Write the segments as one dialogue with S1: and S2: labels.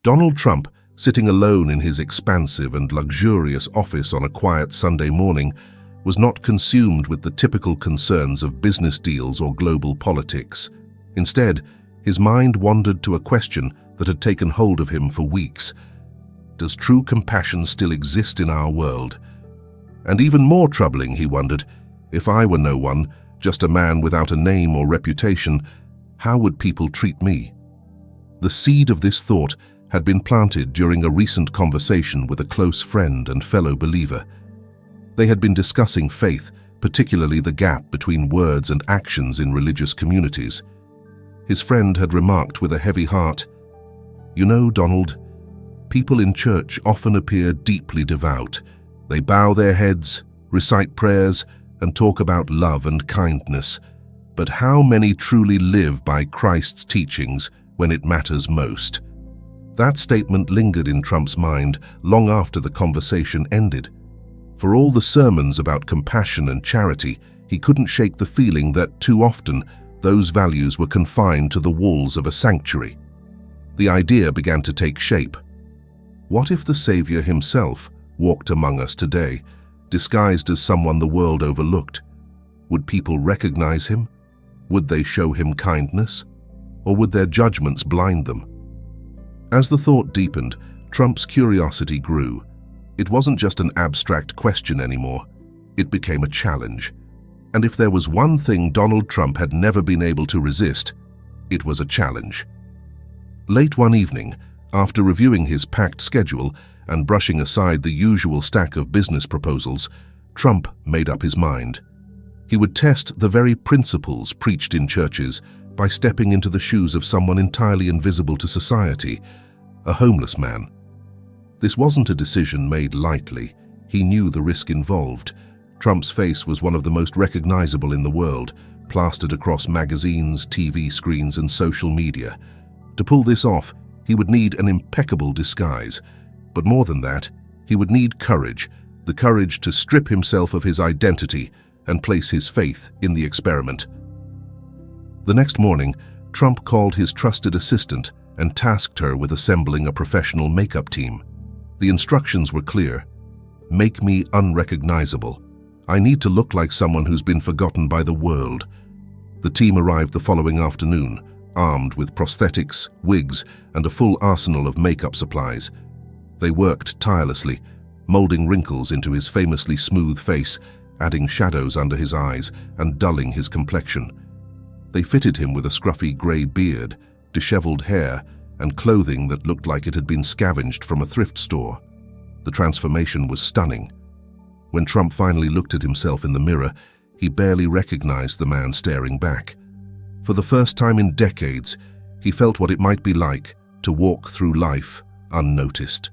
S1: Donald Trump, sitting alone in his expansive and luxurious office on a quiet Sunday morning, was not consumed with the typical concerns of business deals or global politics. Instead, his mind wandered to a question that had taken hold of him for weeks. Does true compassion still exist in our world? And even more troubling, he wondered, if I were no one, just a man without a name or reputation, how would people treat me? The seed of this thought had been planted during a recent conversation with a close friend and fellow believer. They had been discussing faith, particularly the gap between words and actions in religious communities. His friend had remarked with a heavy heart, "You know, Donald, people in church often appear deeply devout. They bow their heads, recite prayers, and talk about love and kindness. But how many truly live by Christ's teachings when it matters most?" That statement lingered in Trump's mind long after the conversation ended. For all the sermons about compassion and charity, he couldn't shake the feeling that too often those values were confined to the walls of a sanctuary. The idea began to take shape. What if the Savior himself walked among us today, disguised as someone the world overlooked? Would people recognize him? Would they show him kindness? Or would their judgments blind them? As the thought deepened, Trump's curiosity grew. It wasn't just an abstract question anymore. It became a challenge. And if there was one thing Donald Trump had never been able to resist, it was a challenge. Late one evening, after reviewing his packed schedule and brushing aside the usual stack of business proposals, Trump made up his mind. He would test the very principles preached in churches by stepping into the shoes of someone entirely invisible to society, a homeless man. This wasn't a decision made lightly. He knew the risk involved. Trump's face was one of the most recognizable in the world, plastered across magazines, TV screens, and social media. To pull this off, he would need an impeccable disguise. But more than that, he would need courage, the courage to strip himself of his identity and place his faith in the experiment. The next morning, Trump called his trusted assistant and tasked her with assembling a professional makeup team. The instructions were clear. Make me unrecognizable. I need to look like someone who's been forgotten by the world. The team arrived the following afternoon, armed with prosthetics, wigs, and a full arsenal of makeup supplies. They worked tirelessly, molding wrinkles into his famously smooth face, adding shadows under his eyes and dulling his complexion. They fitted him with a scruffy grey beard, disheveled hair, and clothing that looked like it had been scavenged from a thrift store. The transformation was stunning. When Trump finally looked at himself in the mirror, he barely recognized the man staring back. For the first time in decades, he felt what it might be like to walk through life unnoticed.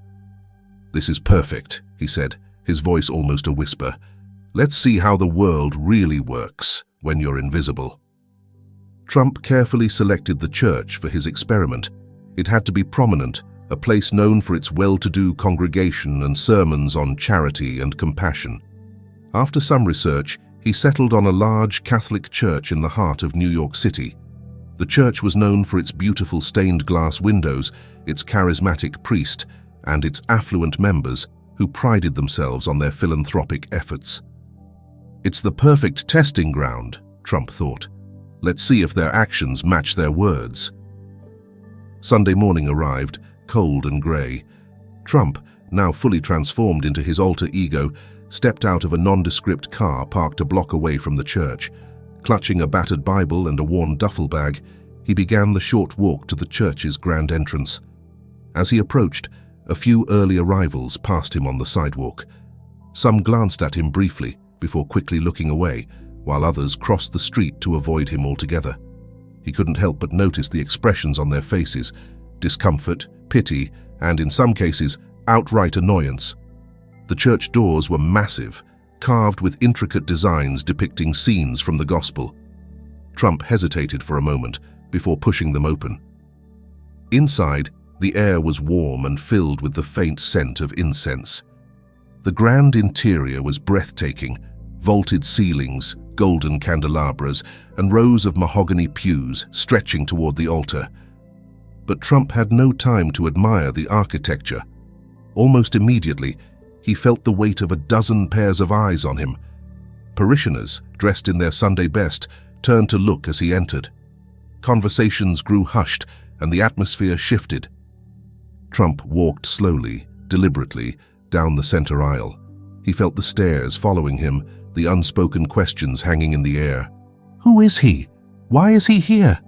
S1: "This is perfect," he said, his voice almost a whisper. "Let's see how the world really works when you're invisible." Trump carefully selected the church for his experiment. It had to be prominent, a place known for its well-to-do congregation and sermons on charity and compassion. After some research, he settled on a large Catholic church in the heart of New York City. The church was known for its beautiful stained glass windows, its charismatic priest, and its affluent members who prided themselves on their philanthropic efforts. It's the perfect testing ground, Trump thought. Let's see if their actions match their words. Sunday morning arrived, cold and grey. Trump, now fully transformed into his alter ego, stepped out of a nondescript car parked a block away from the church. Clutching a battered Bible and a worn duffel bag, he began the short walk to the church's grand entrance. As he approached, a few early arrivals passed him on the sidewalk. Some glanced at him briefly before quickly looking away, while others crossed the street to avoid him altogether. He couldn't help but notice the expressions on their faces: discomfort, pity, and in some cases, outright annoyance. The church doors were massive, carved with intricate designs depicting scenes from the gospel. Trump hesitated for a moment before pushing them open. Inside, the air was warm and filled with the faint scent of incense. The grand interior was breathtaking: vaulted ceilings, golden candelabras, and rows of mahogany pews stretching toward the altar. But Trump had no time to admire the architecture. Almost immediately, he felt the weight of a dozen pairs of eyes on him. Parishioners, dressed in their Sunday best, turned to look as he entered. Conversations grew hushed, and the atmosphere shifted. Trump walked slowly, deliberately, down the center aisle. He felt the stares following him, the unspoken questions hanging in the air. Who is he? Why is he here?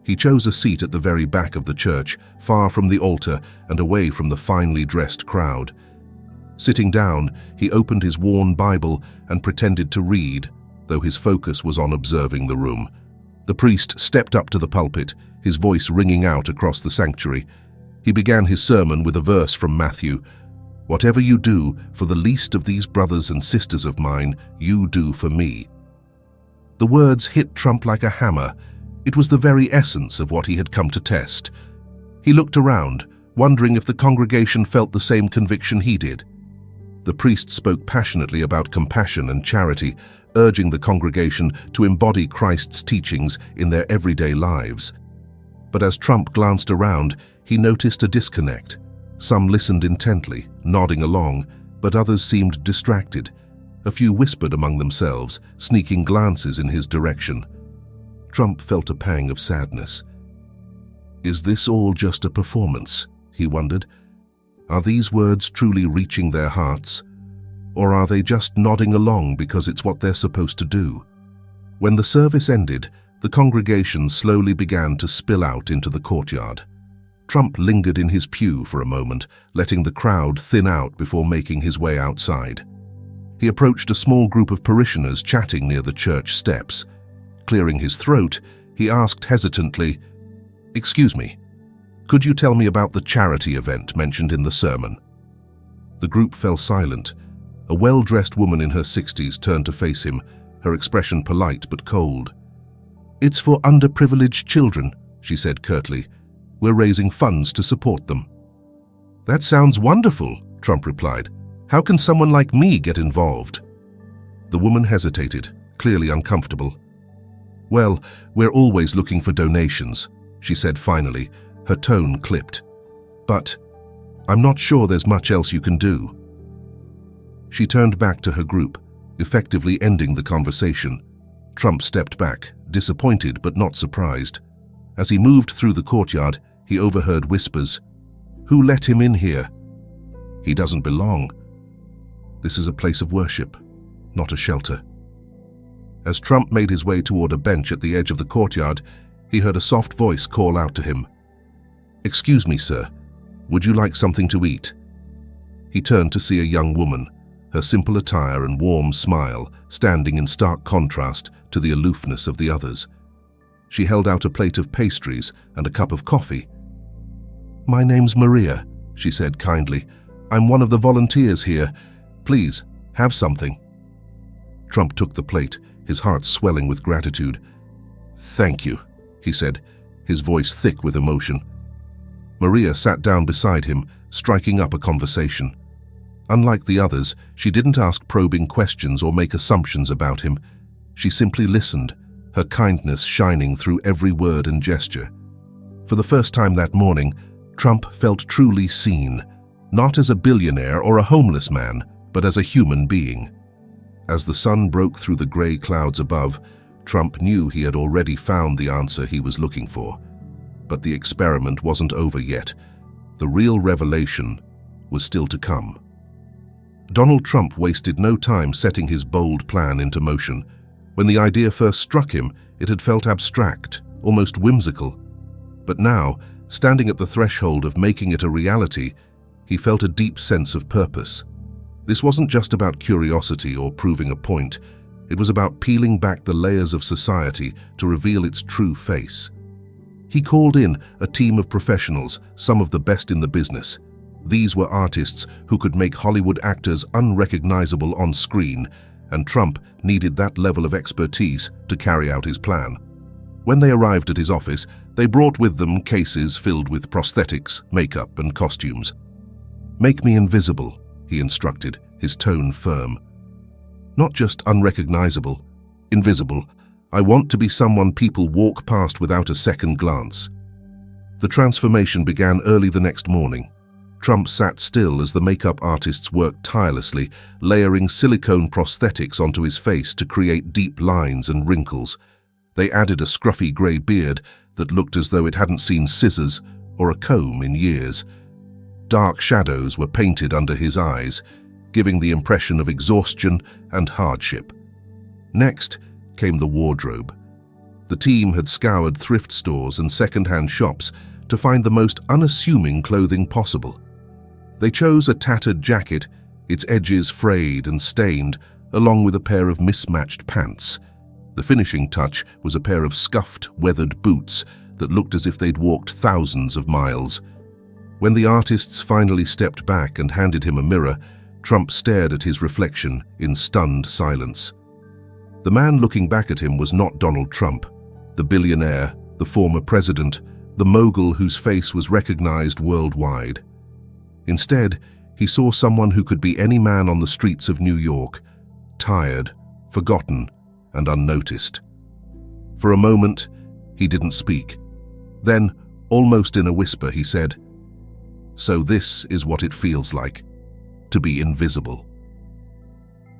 S1: He chose a seat at the very back of the church, far from the altar and away from the finely dressed crowd. Sitting down, he opened his worn Bible and pretended to read, though his focus was on observing the room. The priest stepped up to the pulpit, his voice ringing out across the sanctuary. He began his sermon with a verse from Matthew. "Whatever you do for the least of these brothers and sisters of mine, you do for me." The words hit Trump like a hammer. It was the very essence of what he had come to test. He looked around, wondering if the congregation felt the same conviction he did. The priest spoke passionately about compassion and charity, urging the congregation to embody Christ's teachings in their everyday lives. But as Trump glanced around, he noticed a disconnect. Some listened intently, nodding along, but others seemed distracted. A few whispered among themselves, sneaking glances in his direction. Trump felt a pang of sadness. Is this all just a performance? He wondered. Are these words truly reaching their hearts? Or are they just nodding along because it's what they're supposed to do? When the service ended, the congregation slowly began to spill out into the courtyard. Trump lingered in his pew for a moment, letting the crowd thin out before making his way outside. He approached a small group of parishioners chatting near the church steps. Clearing his throat, he asked hesitantly, "Excuse me, could you tell me about the charity event mentioned in the sermon?" The group fell silent. A well-dressed woman in her 60s turned to face him, her expression polite but cold. "It's for underprivileged children," she said curtly. "We're raising funds to support them." "That sounds wonderful," Trump replied. "How can someone like me get involved?" The woman hesitated, clearly uncomfortable. "Well, we're always looking for donations," she said finally, her tone clipped. "But I'm not sure there's much else you can do." She turned back to her group, effectively ending the conversation. Trump stepped back, disappointed but not surprised. As he moved through the courtyard, he overheard whispers. "Who let him in here? He doesn't belong. This is a place of worship, not a shelter." As Trump made his way toward a bench at the edge of the courtyard, he heard a soft voice call out to him. "Excuse me, sir. Would you like something to eat?" He turned to see a young woman, her simple attire and warm smile standing in stark contrast to the aloofness of the others. She held out a plate of pastries and a cup of coffee. "My name's Maria," she said kindly. "I'm one of the volunteers here. Please, have something." Trump took the plate, his heart swelling with gratitude. "Thank you," he said, his voice thick with emotion. Maria sat down beside him, striking up a conversation. Unlike the others, she didn't ask probing questions or make assumptions about him. She simply listened, her kindness shining through every word and gesture. For the first time that morning, Trump felt truly seen, not as a billionaire or a homeless man, but as a human being. As the sun broke through the gray clouds above, Trump knew he had already found the answer he was looking for. But the experiment wasn't over yet. The real revelation was still to come. Donald Trump wasted no time setting his bold plan into motion. When the idea first struck him, it had felt abstract, almost whimsical. But now, standing at the threshold of making it a reality, he felt a deep sense of purpose. This wasn't just about curiosity or proving a point. It was about peeling back the layers of society to reveal its true face. He called in a team of professionals, some of the best in the business. These were artists who could make Hollywood actors unrecognizable on screen, and Trump needed that level of expertise to carry out his plan. When they arrived at his office, they brought with them cases filled with prosthetics, makeup, and costumes. "Make me invisible," he instructed, his tone firm. "Not just unrecognizable, invisible. I want to be someone people walk past without a second glance." The transformation began early the next morning. Trump sat still as the makeup artists worked tirelessly, layering silicone prosthetics onto his face to create deep lines and wrinkles. They added a scruffy grey beard that looked as though it hadn't seen scissors or a comb in years. Dark shadows were painted under his eyes, giving the impression of exhaustion and hardship. Next came the wardrobe. The team had scoured thrift stores and second-hand shops to find the most unassuming clothing possible. They chose a tattered jacket, its edges frayed and stained, along with a pair of mismatched pants. The finishing touch was a pair of scuffed, weathered boots that looked as if they'd walked thousands of miles. When the artists finally stepped back and handed him a mirror, Trump stared at his reflection in stunned silence. The man looking back at him was not Donald Trump, the billionaire, the former president, the mogul whose face was recognized worldwide. Instead, he saw someone who could be any man on the streets of New York, tired, forgotten, and unnoticed. For a moment, he didn't speak. Then, almost in a whisper, he said, "So this is what it feels like, to be invisible."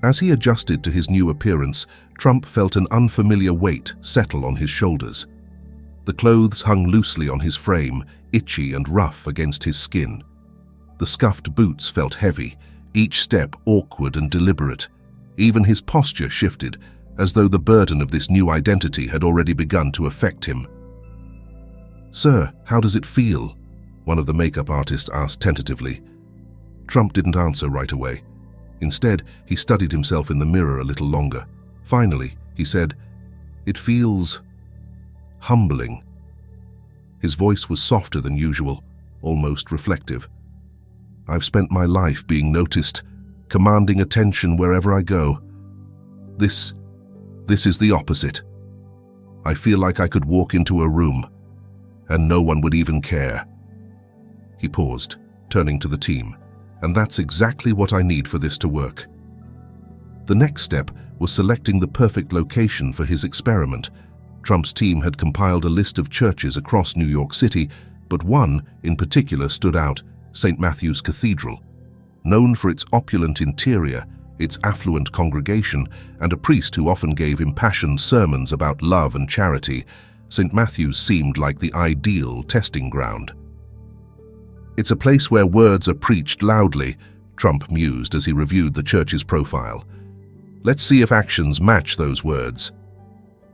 S1: As he adjusted to his new appearance, Trump felt an unfamiliar weight settle on his shoulders. The clothes hung loosely on his frame, itchy and rough against his skin. The scuffed boots felt heavy, each step awkward and deliberate. Even his posture shifted, as though the burden of this new identity had already begun to affect him. "Sir, how does it feel?" one of the makeup artists asked tentatively. Trump didn't answer right away. Instead, he studied himself in the mirror a little longer. Finally, he said, "It feels humbling." His voice was softer than usual, almost reflective. "I've spent my life being noticed, commanding attention wherever I go. This is the opposite. I feel like I could walk into a room, and no one would even care." He paused, turning to the team. "And that's exactly what I need for this to work." The next step was selecting the perfect location for his experiment. Trump's team had compiled a list of churches across New York City, but one in particular stood out: St. Matthew's Cathedral. Known for its opulent interior, its affluent congregation, and a priest who often gave impassioned sermons about love and charity, St. Matthew's seemed like the ideal testing ground. "It's a place where words are preached loudly," Trump mused as he reviewed the church's profile. "Let's see if actions match those words."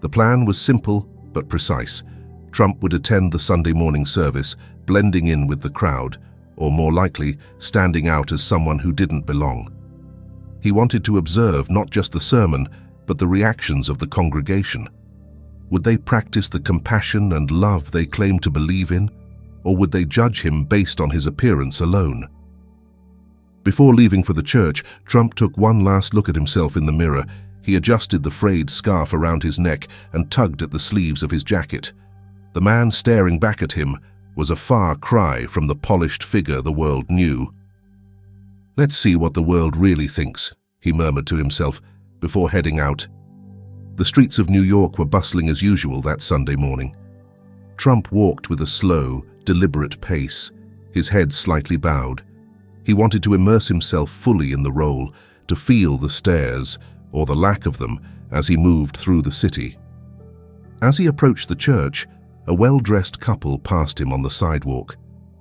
S1: The plan was simple but precise. Trump would attend the Sunday morning service, blending in with the crowd, or more likely, standing out as someone who didn't belong. He wanted to observe not just the sermon, but the reactions of the congregation. Would they practice the compassion and love they claimed to believe in, or would they judge him based on his appearance alone? Before leaving for the church, Trump took one last look at himself in the mirror. He adjusted the frayed scarf around his neck and tugged at the sleeves of his jacket. The man staring back at him was a far cry from the polished figure the world knew. "Let's see what the world really thinks," he murmured to himself before heading out. The streets of New York were bustling as usual that Sunday morning. Trump walked with a slow, deliberate pace, his head slightly bowed. He wanted to immerse himself fully in the role, to feel the stares, or the lack of them, as he moved through the city. As he approached the church, a well-dressed couple passed him on the sidewalk.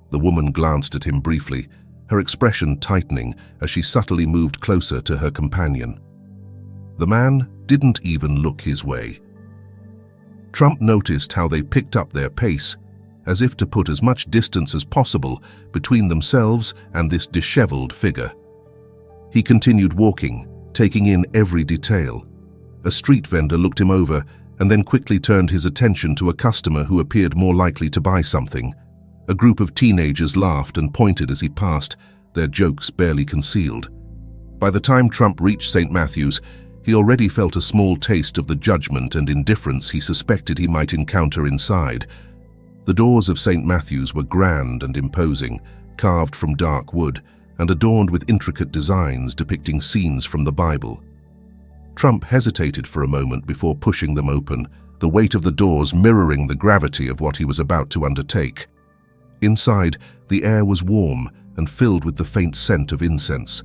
S1: The woman glanced at him briefly, her expression tightening as she subtly moved closer to her companion. The man didn't even look his way. Trump noticed how they picked up their pace, as if to put as much distance as possible between themselves and this disheveled figure. He continued walking, taking in every detail. A street vendor looked him over and then quickly turned his attention to a customer who appeared more likely to buy something. A group of teenagers laughed and pointed as he passed, their jokes barely concealed. By the time Trump reached St. Matthew's, he already felt a small taste of the judgment and indifference he suspected he might encounter inside. The doors of St. Matthew's were grand and imposing, carved from dark wood, and adorned with intricate designs depicting scenes from the Bible. Trump hesitated for a moment before pushing them open, the weight of the doors mirroring the gravity of what he was about to undertake. Inside, the air was warm and filled with the faint scent of incense.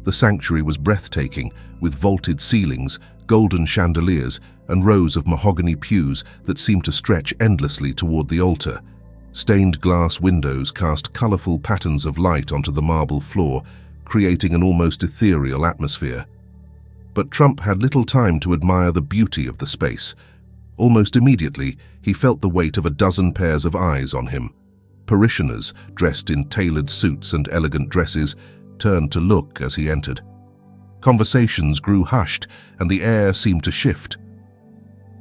S1: The sanctuary was breathtaking, with vaulted ceilings, golden chandeliers, and rows of mahogany pews that seemed to stretch endlessly toward the altar. Stained glass windows cast colorful patterns of light onto the marble floor, creating an almost ethereal atmosphere. But Trump had little time to admire the beauty of the space. Almost immediately, he felt the weight of a dozen pairs of eyes on him. Parishioners, dressed in tailored suits and elegant dresses, turned to look as he entered. Conversations grew hushed, and the air seemed to shift.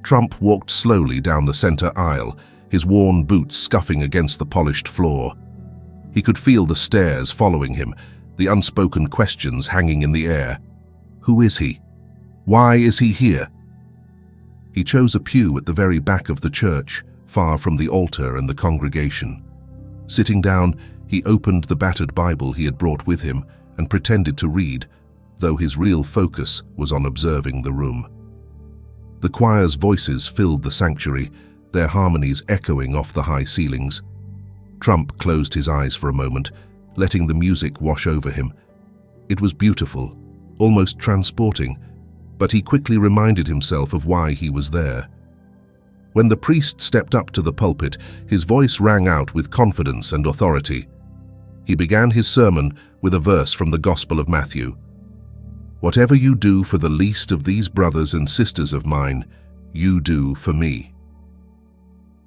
S1: Trump walked slowly down the center aisle, his worn boots scuffing against the polished floor. He could feel the stares following him, the unspoken questions hanging in the air. Who is he? Why is he here? He chose a pew at the very back of the church, far from the altar and the congregation. Sitting down, he opened the battered Bible he had brought with him and pretended to read, though his real focus was on observing the room. The choir's voices filled the sanctuary, their harmonies echoing off the high ceilings. Trump closed his eyes for a moment, letting the music wash over him. It was beautiful, almost transporting, but he quickly reminded himself of why he was there. When the priest stepped up to the pulpit, his voice rang out with confidence and authority. He began his sermon with a verse from the Gospel of Matthew. "Whatever you do for the least of these brothers and sisters of mine, you do for me."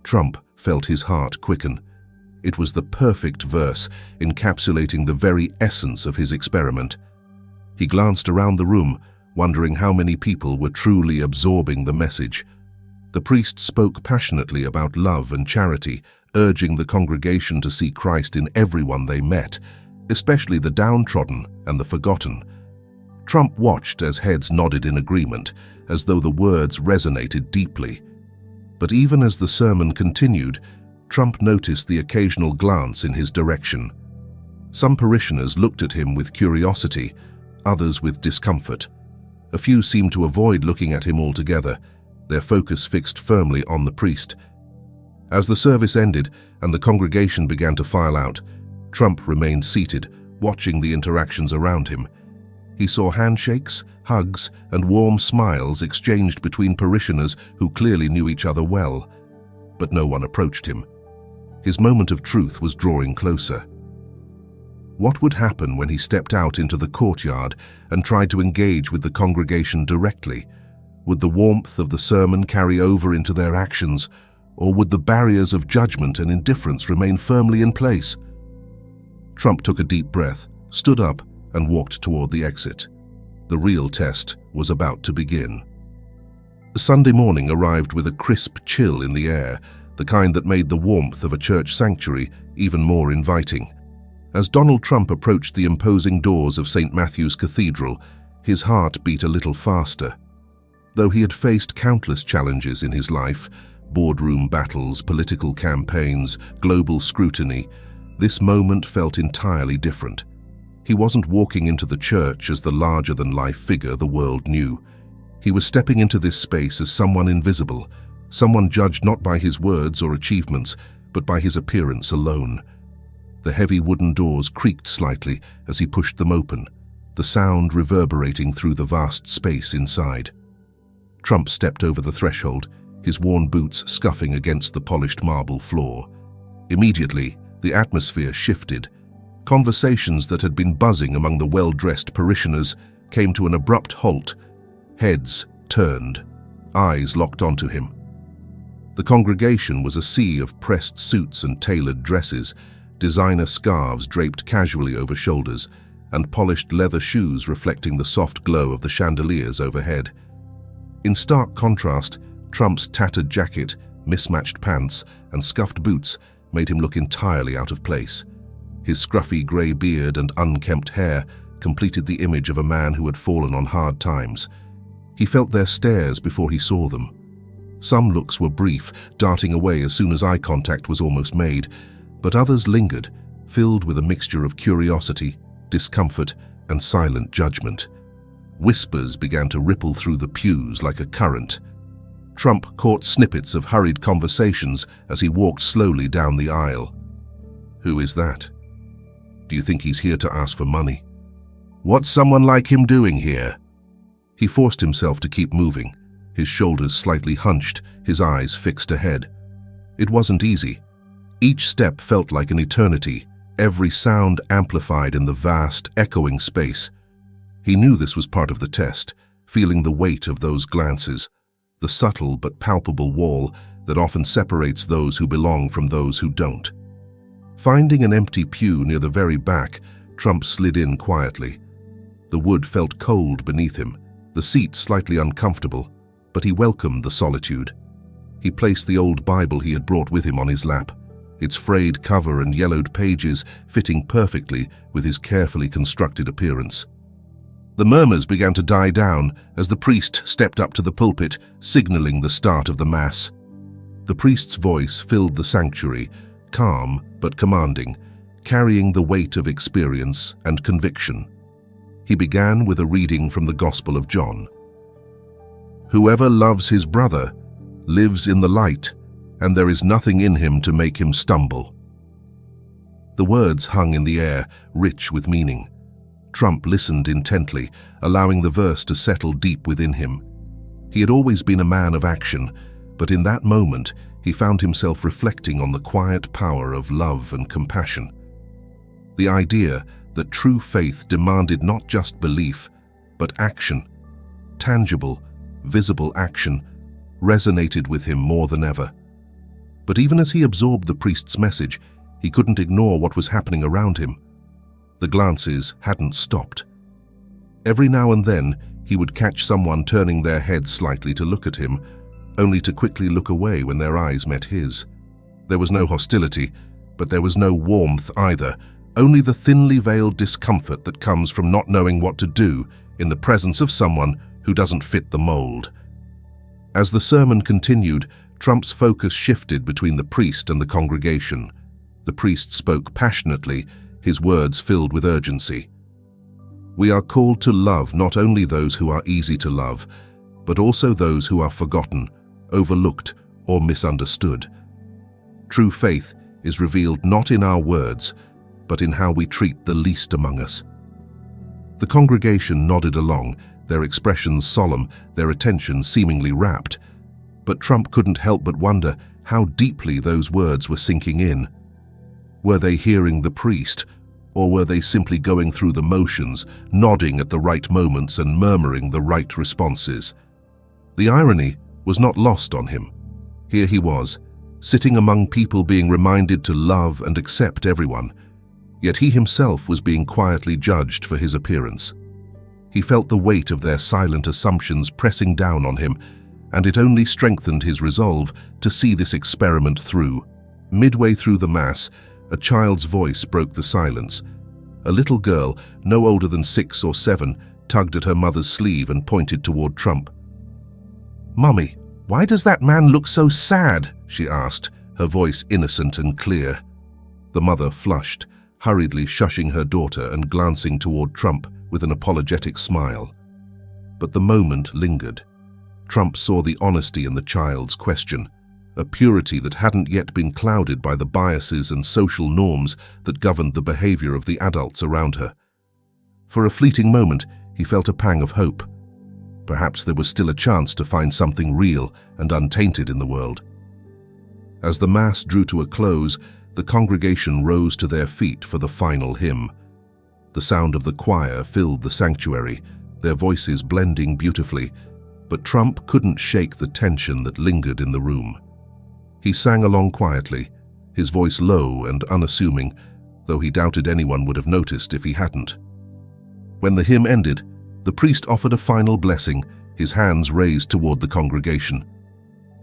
S1: Trump felt his heart quicken. It was the perfect verse, encapsulating the very essence of his experiment. He glanced around the room, wondering how many people were truly absorbing the message. The priest spoke passionately about love and charity, urging the congregation to see Christ in everyone they met, especially the downtrodden and the forgotten. Trump watched as heads nodded in agreement, as though the words resonated deeply. But even as the sermon continued, Trump noticed the occasional glance in his direction. Some parishioners looked at him with curiosity, others with discomfort. A few seemed to avoid looking at him altogether, their focus fixed firmly on the priest. As the service ended and the congregation began to file out, Trump remained seated, watching the interactions around him. He saw handshakes, hugs, and warm smiles exchanged between parishioners who clearly knew each other well. But no one approached him. His moment of truth was drawing closer. What would happen when he stepped out into the courtyard and tried to engage with the congregation directly? Would the warmth of the sermon carry over into their actions, or would the barriers of judgment and indifference remain firmly in place? Trump took a deep breath, stood up, and walked toward the exit. The real test was about to begin. Sunday morning arrived with a crisp chill in the air, the kind that made the warmth of a church sanctuary even more inviting. As Donald Trump approached the imposing doors of St. Matthew's Cathedral, his heart beat a little faster. Though he had faced countless challenges in his life, boardroom battles, political campaigns, global scrutiny, this moment felt entirely different. He wasn't walking into the church as the larger-than-life figure the world knew. He was stepping into this space as someone invisible, someone judged not by his words or achievements, but by his appearance alone. The heavy wooden doors creaked slightly as he pushed them open, the sound reverberating through the vast space inside. Trump stepped over the threshold, his worn boots scuffing against the polished marble floor. Immediately, the atmosphere shifted. Conversations that had been buzzing among the well-dressed parishioners came to an abrupt halt. Heads turned, eyes locked onto him. The congregation was a sea of pressed suits and tailored dresses, designer scarves draped casually over shoulders, and polished leather shoes reflecting the soft glow of the chandeliers overhead. In stark contrast, Trump's tattered jacket, mismatched pants, and scuffed boots made him look entirely out of place. His scruffy grey beard and unkempt hair completed the image of a man who had fallen on hard times. He felt their stares before he saw them. Some looks were brief, darting away as soon as eye contact was almost made, but others lingered, filled with a mixture of curiosity, discomfort, and silent judgment. Whispers began to ripple through the pews like a current. Trump caught snippets of hurried conversations as he walked slowly down the aisle. Who is that? Do you think he's here to ask for money? What's someone like him doing here? He forced himself to keep moving, his shoulders slightly hunched, his eyes fixed ahead. It wasn't easy. Each step felt like an eternity, every sound amplified in the vast, echoing space. He knew this was part of the test, feeling the weight of those glances, the subtle but palpable wall that often separates those who belong from those who don't. Finding an empty pew near the very back, Trump slid in quietly. The wood felt cold beneath him, the seat slightly uncomfortable, but he welcomed the solitude. He placed the old Bible he had brought with him on his lap, its frayed cover and yellowed pages fitting perfectly with his carefully constructed appearance. The murmurs began to die down as the priest stepped up to the pulpit, signaling the start of the Mass. The priest's voice filled the sanctuary, calm but commanding, carrying the weight of experience and conviction. He began with a reading from the Gospel of John. "Whoever loves his brother lives in the light, and there is nothing in him to make him stumble." The words hung in the air, rich with meaning. Trump listened intently, allowing the verse to settle deep within him. He had always been a man of action, but in that moment he found himself reflecting on the quiet power of love and compassion. The idea that true faith demanded not just belief, but action, tangible, visible action, resonated with him more than ever. But even as he absorbed the priest's message, he couldn't ignore what was happening around him. The glances hadn't stopped. Every now and then, he would catch someone turning their head slightly to look at him, only to quickly look away when their eyes met his. There was no hostility, but there was no warmth either, only the thinly veiled discomfort that comes from not knowing what to do in the presence of someone who doesn't fit the mold. As the sermon continued, Trump's focus shifted between the priest and the congregation. The priest spoke passionately, his words filled with urgency. "We are called to love not only those who are easy to love, but also those who are forgotten, overlooked, or misunderstood. True faith is revealed not in our words, but in how we treat the least among us." The congregation nodded along, their expressions solemn, their attention seemingly rapt. But Trump couldn't help but wonder how deeply those words were sinking in. Were they hearing the priest, or were they simply going through the motions, nodding at the right moments and murmuring the right responses? The irony was not lost on him. Here he was, sitting among people being reminded to love and accept everyone, yet he himself was being quietly judged for his appearance. He felt the weight of their silent assumptions pressing down on him, and it only strengthened his resolve to see this experiment through. Midway through the Mass, a child's voice broke the silence. A little girl, no older than 6 or 7, tugged at her mother's sleeve and pointed toward Trump. "Mummy, why does that man look so sad?" she asked, her voice innocent and clear. The mother flushed, hurriedly shushing her daughter and glancing toward Trump with an apologetic smile. But the moment lingered. Trump saw the honesty in the child's question, a purity that hadn't yet been clouded by the biases and social norms that governed the behavior of the adults around her. For a fleeting moment, he felt a pang of hope. Perhaps there was still a chance to find something real and untainted in the world. As the Mass drew to a close, the congregation rose to their feet for the final hymn. The sound of the choir filled the sanctuary, their voices blending beautifully, but Trump couldn't shake the tension that lingered in the room. He sang along quietly, his voice low and unassuming, though he doubted anyone would have noticed if he hadn't. When the hymn ended, the priest offered a final blessing, his hands raised toward the congregation.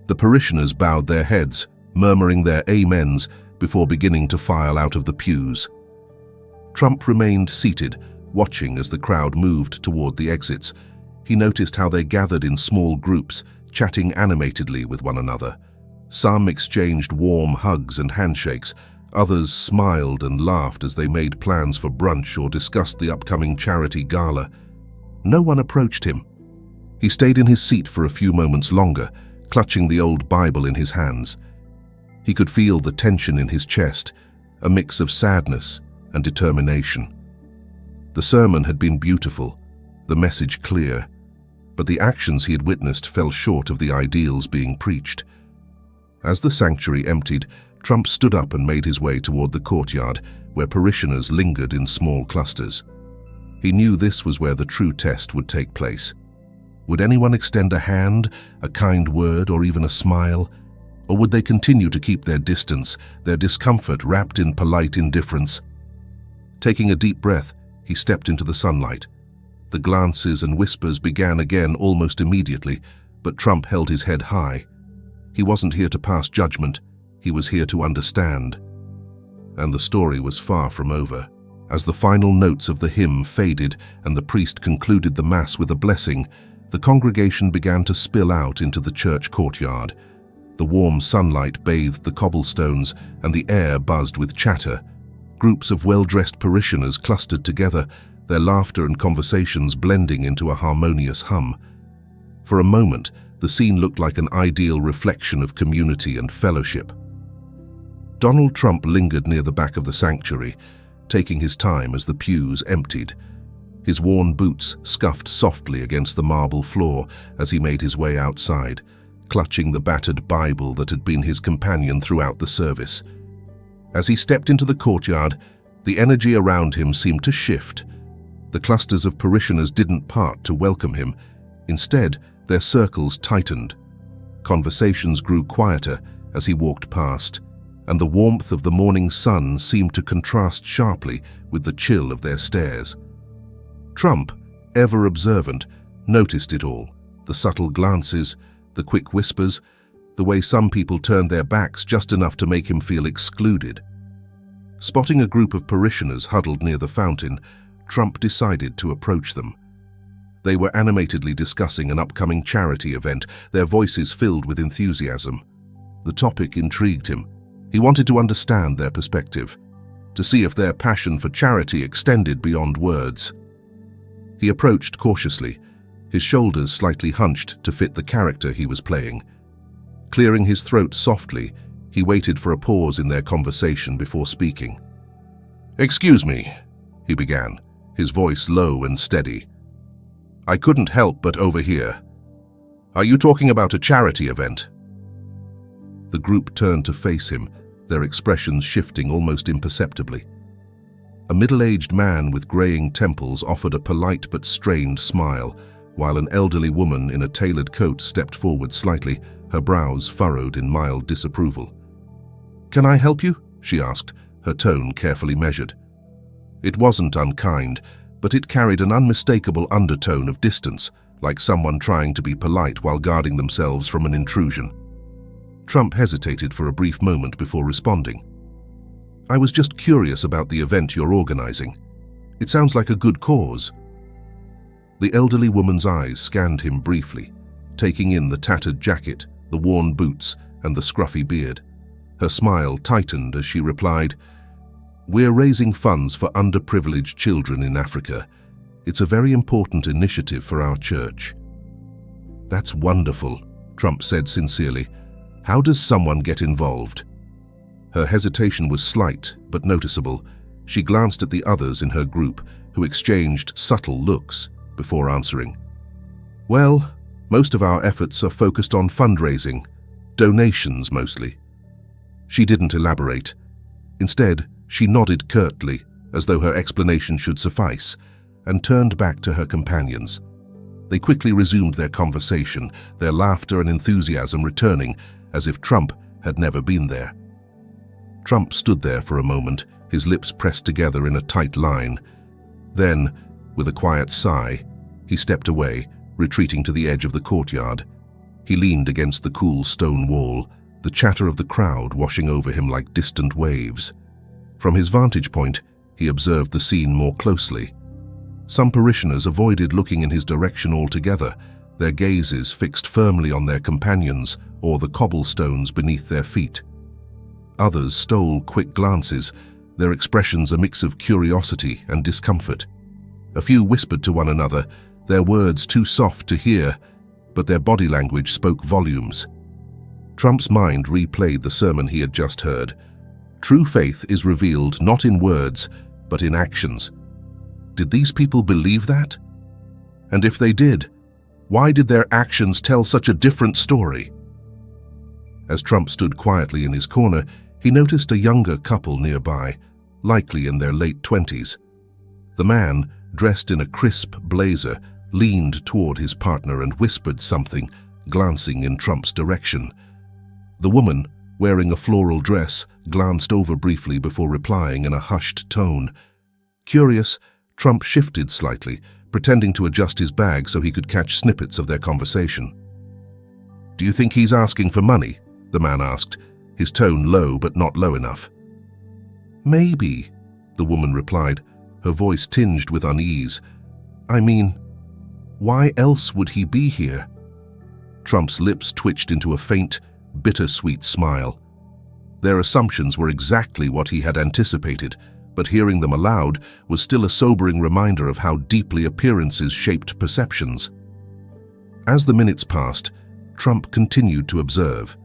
S1: The parishioners bowed their heads, murmuring their amens before beginning to file out of the pews. Trump remained seated, watching as the crowd moved toward the exits. He noticed how they gathered in small groups, chatting animatedly with one another. Some exchanged warm hugs and handshakes. Others smiled and laughed as they made plans for brunch or discussed the upcoming charity gala. No one approached him. He stayed in his seat for a few moments longer, clutching the old Bible in his hands. He could feel the tension in his chest, a mix of sadness and determination. The sermon had been beautiful, the message clear, but the actions he had witnessed fell short of the ideals being preached. As the sanctuary emptied, Trump stood up and made his way toward the courtyard, where parishioners lingered in small clusters. He knew this was where the true test would take place. Would anyone extend a hand, a kind word, or even a smile? Or would they continue to keep their distance, their discomfort wrapped in polite indifference? Taking a deep breath, he stepped into the sunlight. The glances and whispers began again almost immediately, but Trump held his head high. He wasn't here to pass judgment, he was here to understand. And the story was far from over. As the final notes of the hymn faded and the priest concluded the Mass with a blessing, the congregation began to spill out into the church courtyard. The warm sunlight bathed the cobblestones and the air buzzed with chatter. Groups of well-dressed parishioners clustered together, their laughter and conversations blending into a harmonious hum. For a moment, the scene looked like an ideal reflection of community and fellowship. Donald Trump lingered near the back of the sanctuary, taking his time as the pews emptied. His worn boots scuffed softly against the marble floor as he made his way outside, clutching the battered Bible that had been his companion throughout the service. As he stepped into the courtyard, the energy around him seemed to shift. The clusters of parishioners didn't part to welcome him. Instead, their circles tightened. Conversations grew quieter as he walked past, and the warmth of the morning sun seemed to contrast sharply with the chill of their stares. Trump, ever observant, noticed it all, the subtle glances, the quick whispers, the way some people turned their backs just enough to make him feel excluded. Spotting a group of parishioners huddled near the fountain, Trump decided to approach them. They were animatedly discussing an upcoming charity event, their voices filled with enthusiasm. The topic intrigued him. He wanted to understand their perspective, to see if their passion for charity extended beyond words. He approached cautiously, his shoulders slightly hunched to fit the character he was playing. Clearing his throat softly, he waited for a pause in their conversation before speaking. "Excuse me," he began, his voice low and steady. "I couldn't help but overhear. Are you talking about a charity event?" The group turned to face him, their expressions shifting almost imperceptibly. A middle-aged man with graying temples offered a polite but strained smile, while an elderly woman in a tailored coat stepped forward slightly, her brows furrowed in mild disapproval. "Can I help you?" she asked, her tone carefully measured. It wasn't unkind, but it carried an unmistakable undertone of distance, like someone trying to be polite while guarding themselves from an intrusion. Trump hesitated for a brief moment before responding. "I was just curious about the event you're organizing. It sounds like a good cause." The elderly woman's eyes scanned him briefly, taking in the tattered jacket, the worn boots, and the scruffy beard. Her smile tightened as she replied, "We're raising funds for underprivileged children in Africa. It's a very important initiative for our church." "That's wonderful," Trump said sincerely. "How does someone get involved?" Her hesitation was slight but noticeable. She glanced at the others in her group, who exchanged subtle looks before answering. "Well, most of our efforts are focused on fundraising, donations mostly." She didn't elaborate. Instead, she nodded curtly, as though her explanation should suffice, and turned back to her companions. They quickly resumed their conversation, their laughter and enthusiasm returning, as if Trump had never been there. Trump stood there for a moment, his lips pressed together in a tight line. Then, with a quiet sigh, he stepped away, retreating to the edge of the courtyard. He leaned against the cool stone wall, the chatter of the crowd washing over him like distant waves. From his vantage point, he observed the scene more closely. Some parishioners avoided looking in his direction altogether, their gazes fixed firmly on their companions or the cobblestones beneath their feet. Others stole quick glances, their expressions a mix of curiosity and discomfort. A few whispered to one another, their words too soft to hear, but their body language spoke volumes. Trump's mind replayed the sermon he had just heard. True faith is revealed not in words, but in actions. Did these people believe that? And if they did, why did their actions tell such a different story? As Trump stood quietly in his corner, he noticed a younger couple nearby, likely in their late 20s. The man, dressed in a crisp blazer, leaned toward his partner and whispered something, glancing in Trump's direction. The woman, wearing a floral dress, glanced over briefly before replying in a hushed tone. Curious, Trump shifted slightly, pretending to adjust his bag so he could catch snippets of their conversation. "Do you think he's asking for money?" the man asked, his tone low but not low enough. "Maybe," the woman replied, her voice tinged with unease. "I mean, why else would he be here?" Trump's lips twitched into a faint, bittersweet smile. Their assumptions were exactly what he had anticipated, but hearing them aloud was still a sobering reminder of how deeply appearances shaped perceptions. As the minutes passed, Trump continued to observe.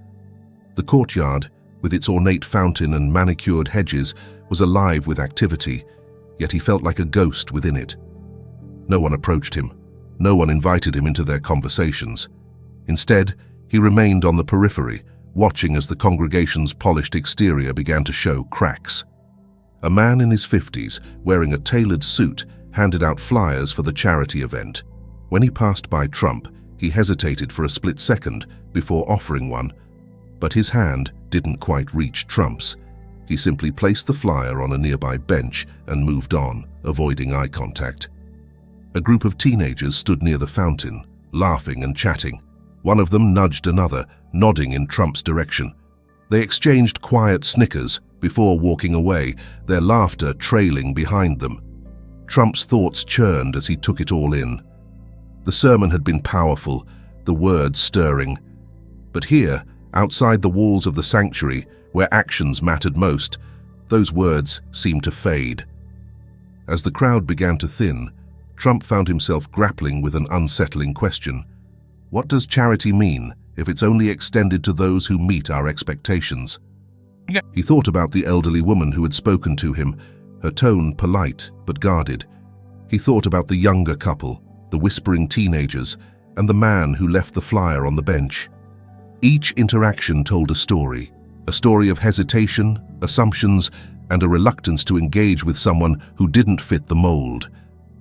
S1: The courtyard, with its ornate fountain and manicured hedges, was alive with activity, yet he felt like a ghost within it. No one approached him. No one invited him into their conversations. Instead, he remained on the periphery, watching as the congregation's polished exterior began to show cracks. A man in his 50s, wearing a tailored suit, handed out flyers for the charity event. When he passed by Trump, he hesitated for a split second before offering one, but his hand didn't quite reach Trump's. He simply placed the flyer on a nearby bench and moved on, avoiding eye contact. A group of teenagers stood near the fountain, laughing and chatting. One of them nudged another, nodding in Trump's direction. They exchanged quiet snickers before walking away, their laughter trailing behind them. Trump's thoughts churned as he took it all in. The sermon had been powerful, the words stirring. But here, outside the walls of the sanctuary, where actions mattered most, those words seemed to fade. As the crowd began to thin, Trump found himself grappling with an unsettling question. What does charity mean if it's only extended to those who meet our expectations? He thought about the elderly woman who had spoken to him, her tone polite but guarded. He thought about the younger couple, the whispering teenagers, and the man who left the flyer on the bench. Each interaction told a story of hesitation, assumptions, and a reluctance to engage with someone who didn't fit the mold.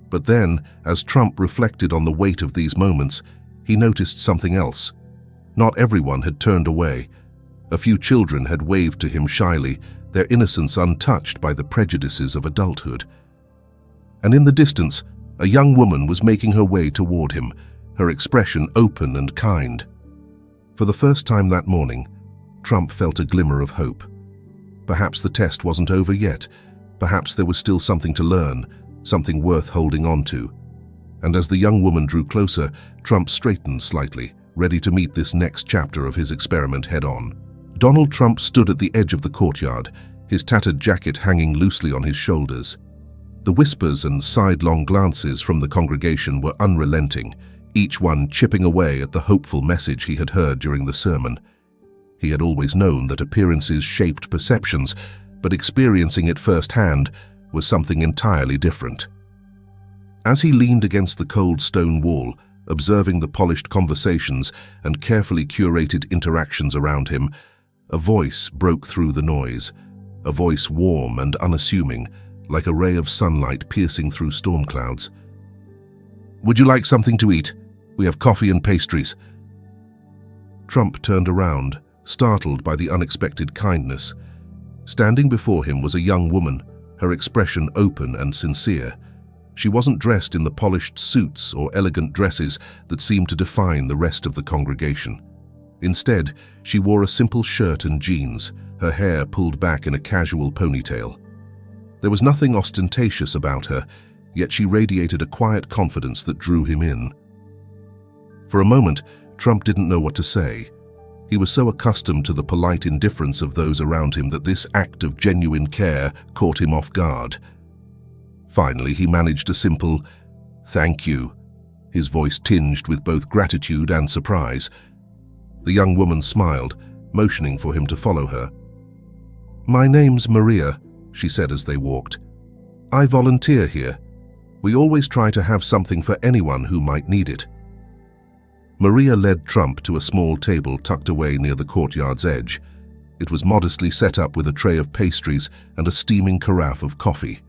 S1: But then, as Trump reflected on the weight of these moments, he noticed something else. Not everyone had turned away. A few children had waved to him shyly, their innocence untouched by the prejudices of adulthood. And in the distance, a young woman was making her way toward him, her expression open and kind. For the first time that morning, Trump felt a glimmer of hope. Perhaps the test wasn't over yet. Perhaps there was still something to learn, something worth holding on to. And as the young woman drew closer, Trump straightened slightly, ready to meet this next chapter of his experiment head-on. Donald Trump stood at the edge of the courtyard, his tattered jacket hanging loosely on his shoulders. The whispers and sidelong glances from the congregation were unrelenting, each one chipping away at the hopeful message he had heard during the sermon. He had always known that appearances shaped perceptions, but experiencing it firsthand was something entirely different. As he leaned against the cold stone wall, observing the polished conversations and carefully curated interactions around him, a voice broke through the noise, a voice warm and unassuming, like a ray of sunlight piercing through storm clouds. "Would you like something to eat? We have coffee and pastries." Trump turned around, startled by the unexpected kindness. Standing before him was a young woman, her expression open and sincere. She wasn't dressed in the polished suits or elegant dresses that seemed to define the rest of the congregation. Instead, she wore a simple shirt and jeans, her hair pulled back in a casual ponytail. There was nothing ostentatious about her, yet she radiated a quiet confidence that drew him in. For a moment, Trump didn't know what to say. He was so accustomed to the polite indifference of those around him that this act of genuine care caught him off guard. Finally, he managed a simple, "Thank you," his voice tinged with both gratitude and surprise. The young woman smiled, motioning for him to follow her. "My name's Maria," she said as they walked. "I volunteer here. We always try to have something for anyone who might need it." Maria led Trump to a small table tucked away near the courtyard's edge. It was modestly set up with a tray of pastries and a steaming carafe of coffee.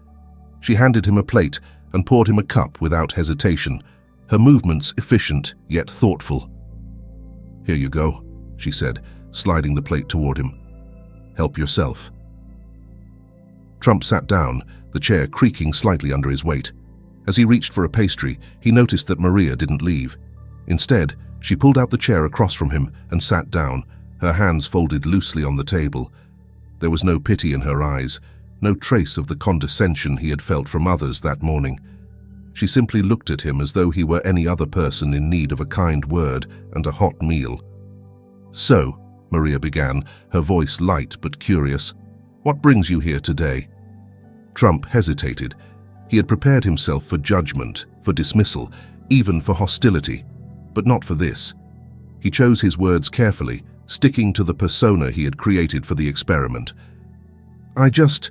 S1: She handed him a plate and poured him a cup without hesitation, her movements efficient yet thoughtful. "Here you go," she said, sliding the plate toward him. "Help yourself." Trump sat down, the chair creaking slightly under his weight. As he reached for a pastry, he noticed that Maria didn't leave. Instead, she pulled out the chair across from him and sat down, her hands folded loosely on the table. There was no pity in her eyes, no trace of the condescension he had felt from others that morning. She simply looked at him as though he were any other person in need of a kind word and a hot meal. "So," Maria began, her voice light but curious, "what brings you here today?" Trump hesitated. He had prepared himself for judgment, for dismissal, even for hostility, but not for this. He chose his words carefully, sticking to the persona he had created for the experiment. "I just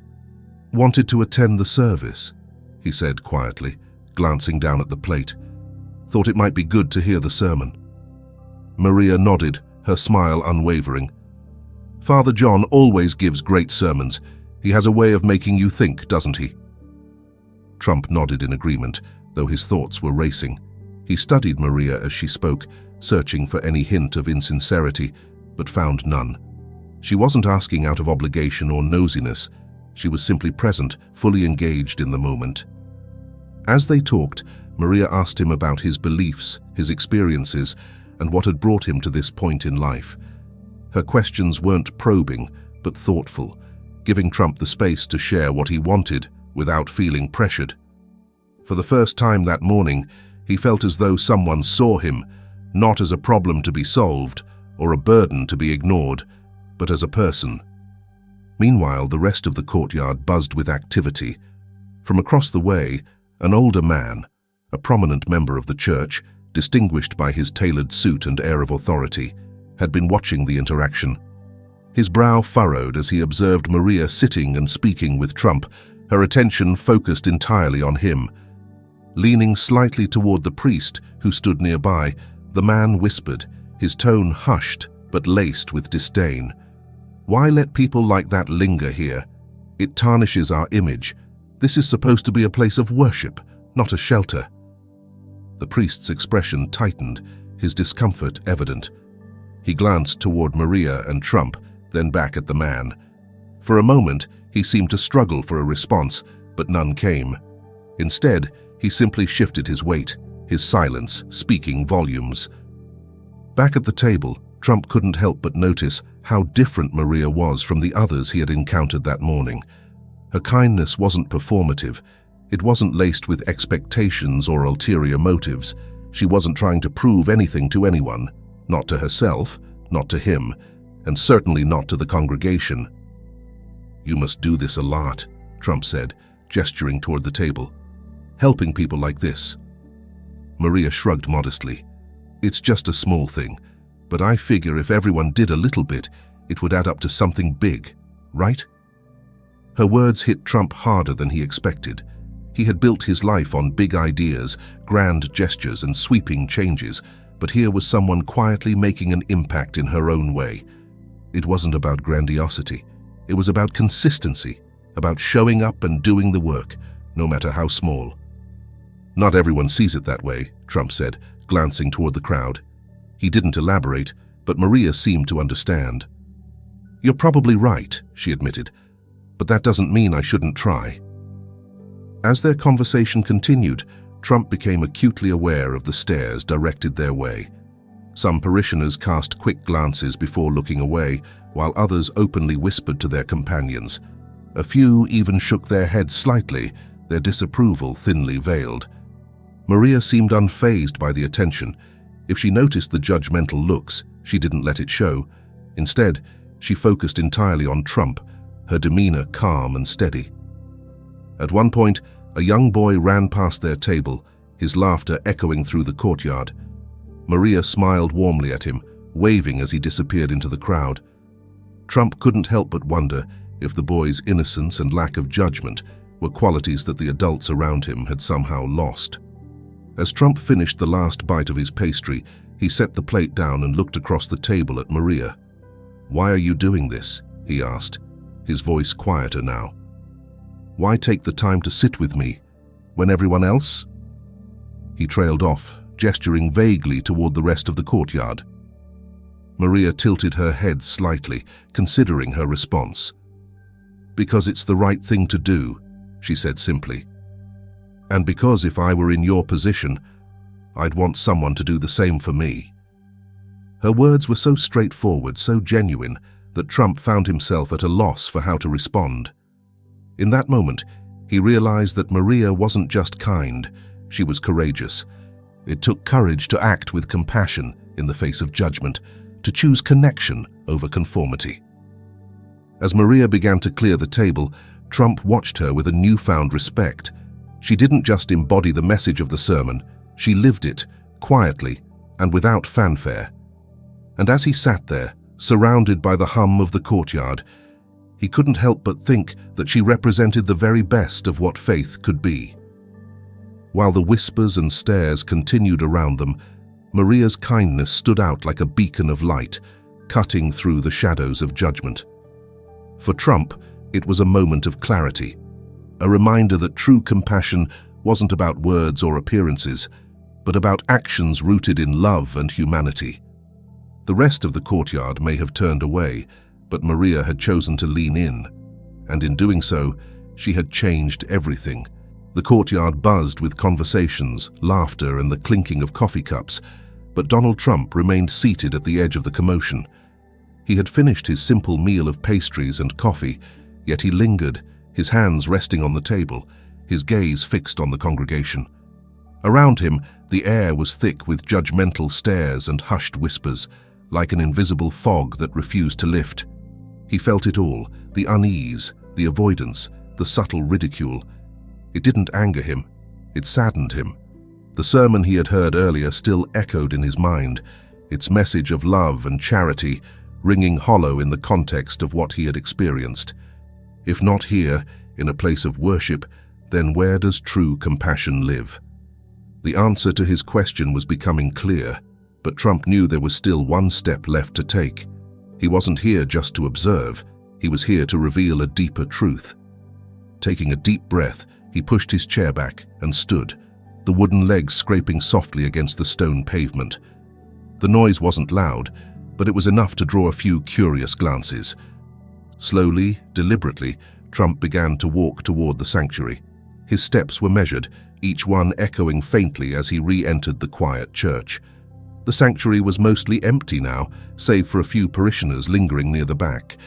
S1: wanted to attend the service," he said quietly, glancing down at the plate. "Thought it might be good to hear the sermon." Maria nodded, her smile unwavering. "Father John always gives great sermons. He has a way of making you think, doesn't he?" Trump nodded in agreement, though his thoughts were racing. He studied Maria as she spoke, searching for any hint of insincerity, but found none. She wasn't asking out of obligation or nosiness. She was simply present, fully engaged in the moment. As they talked, Maria asked him about his beliefs, his experiences, and what had brought him to this point in life. Her questions weren't probing, but thoughtful, giving Trump the space to share what he wanted without feeling pressured. For the first time that morning, he felt as though someone saw him, not as a problem to be solved or a burden to be ignored, but as a person. Meanwhile, the rest of the courtyard buzzed with activity. From across the way, an older man, a prominent member of the church, distinguished by his tailored suit and air of authority, had been watching the interaction. His brow furrowed as he observed Maria sitting and speaking with Trump, her attention focused entirely on him. Leaning slightly toward the priest, who stood nearby, the man whispered, his tone hushed but laced with disdain. "Why let people like that linger here? It tarnishes our image. This is supposed to be a place of worship, not a shelter." The priest's expression tightened, his discomfort evident. He glanced toward Maria and Trump, then back at the man. For a moment, he seemed to struggle for a response, but none came. Instead, he simply shifted his weight, his silence speaking volumes. Back at the table, Trump couldn't help but notice how different Maria was from the others he had encountered that morning. Her kindness wasn't performative. It wasn't laced with expectations or ulterior motives. She wasn't trying to prove anything to anyone, not to herself, not to him, and certainly not to the congregation. "You must do this a lot," Trump said, gesturing toward the table. "Helping people like this." Maria shrugged modestly. "It's just a small thing, but I figure if everyone did a little bit, it would add up to something big, right?" Her words hit Trump harder than he expected. He had built his life on big ideas, grand gestures, and sweeping changes, but here was someone quietly making an impact in her own way. It wasn't about grandiosity. It was about consistency, about showing up and doing the work, no matter how small. "Not everyone sees it that way," Trump said, glancing toward the crowd. He didn't elaborate, but Maria seemed to understand. "You're probably right," she admitted, "but that doesn't mean I shouldn't try." As their conversation continued, Trump became acutely aware of the stares directed their way. Some parishioners cast quick glances before looking away, while others openly whispered to their companions. A few even shook their heads slightly, their disapproval thinly veiled. Maria seemed unfazed by the attention. If she noticed the judgmental looks, she didn't let it show. Instead, she focused entirely on Trump, her demeanor calm and steady. At one point, a young boy ran past their table, his laughter echoing through the courtyard. Maria smiled warmly at him, waving as he disappeared into the crowd. Trump couldn't help but wonder if the boy's innocence and lack of judgment were qualities that the adults around him had somehow lost. As Trump finished the last bite of his pastry, he set the plate down and looked across the table at Maria. "Why are you doing this?" he asked, his voice quieter now. "Why take the time to sit with me, when everyone else?" He trailed off, gesturing vaguely toward the rest of the courtyard. Maria tilted her head slightly, considering her response. "Because it's the right thing to do," she said simply. "And because if I were in your position, I'd want someone to do the same for me." Her words were so straightforward, so genuine, that Trump found himself at a loss for how to respond. In that moment, he realized that Maria wasn't just kind, she was courageous. It took courage to act with compassion in the face of judgment, to choose connection over conformity. As Maria began to clear the table, Trump watched her with a newfound respect. She didn't just embody the message of the sermon, she lived it, quietly and without fanfare. And as he sat there, surrounded by the hum of the courtyard, he couldn't help but think that she represented the very best of what faith could be. While the whispers and stares continued around them, Maria's kindness stood out like a beacon of light, cutting through the shadows of judgment. For Trump, it was a moment of clarity, a reminder that true compassion wasn't about words or appearances, but about actions rooted in love and humanity. The rest of the courtyard may have turned away, but Maria had chosen to lean in, and in doing so, she had changed everything. The courtyard buzzed with conversations, laughter, and the clinking of coffee cups, but Donald Trump remained seated at the edge of the commotion. He had finished his simple meal of pastries and coffee, yet he lingered, his hands resting on the table, his gaze fixed on the congregation. Around him, the air was thick with judgmental stares and hushed whispers, like an invisible fog that refused to lift. He felt it all, the unease, the avoidance, the subtle ridicule. It didn't anger him, it saddened him. The sermon he had heard earlier still echoed in his mind, its message of love and charity ringing hollow in the context of what he had experienced. If not here, in a place of worship, then where does true compassion live? The answer to his question was becoming clear, but Trump knew there was still one step left to take. He wasn't here just to observe, he was here to reveal a deeper truth. Taking a deep breath, he pushed his chair back and stood, the wooden legs scraping softly against the stone pavement. The noise wasn't loud, but it was enough to draw a few curious glances. Slowly, deliberately, Trump began to walk toward the sanctuary. His steps were measured, each one echoing faintly as he re-entered the quiet church. The sanctuary was mostly empty now, save for a few parishioners lingering near the back.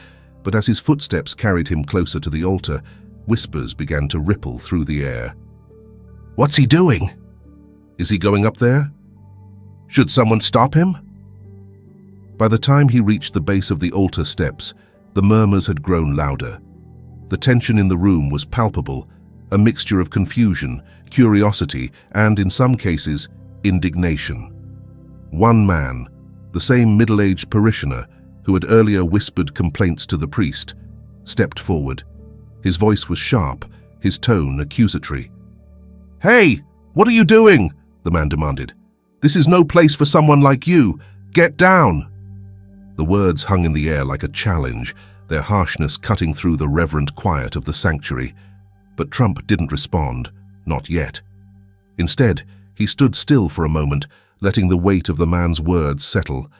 S1: But as his footsteps carried him closer to the altar, whispers began to ripple through the air. "What's he doing? Is he going up there? Should someone stop him?" By the time he reached the base of the altar steps, the murmurs had grown louder. The tension in the room was palpable, a mixture of confusion, curiosity, and, in some cases, indignation. One man, the same middle-aged parishioner who had earlier whispered complaints to the priest, stepped forward. His voice was sharp, his tone accusatory. "Hey, what are you doing?" the man demanded. "This is no place for someone like you. Get down!" The words hung in the air like a challenge, their harshness cutting through the reverent quiet of the sanctuary. But Trump didn't respond, not yet. Instead, he stood still for a moment, letting the weight of the man's words settle.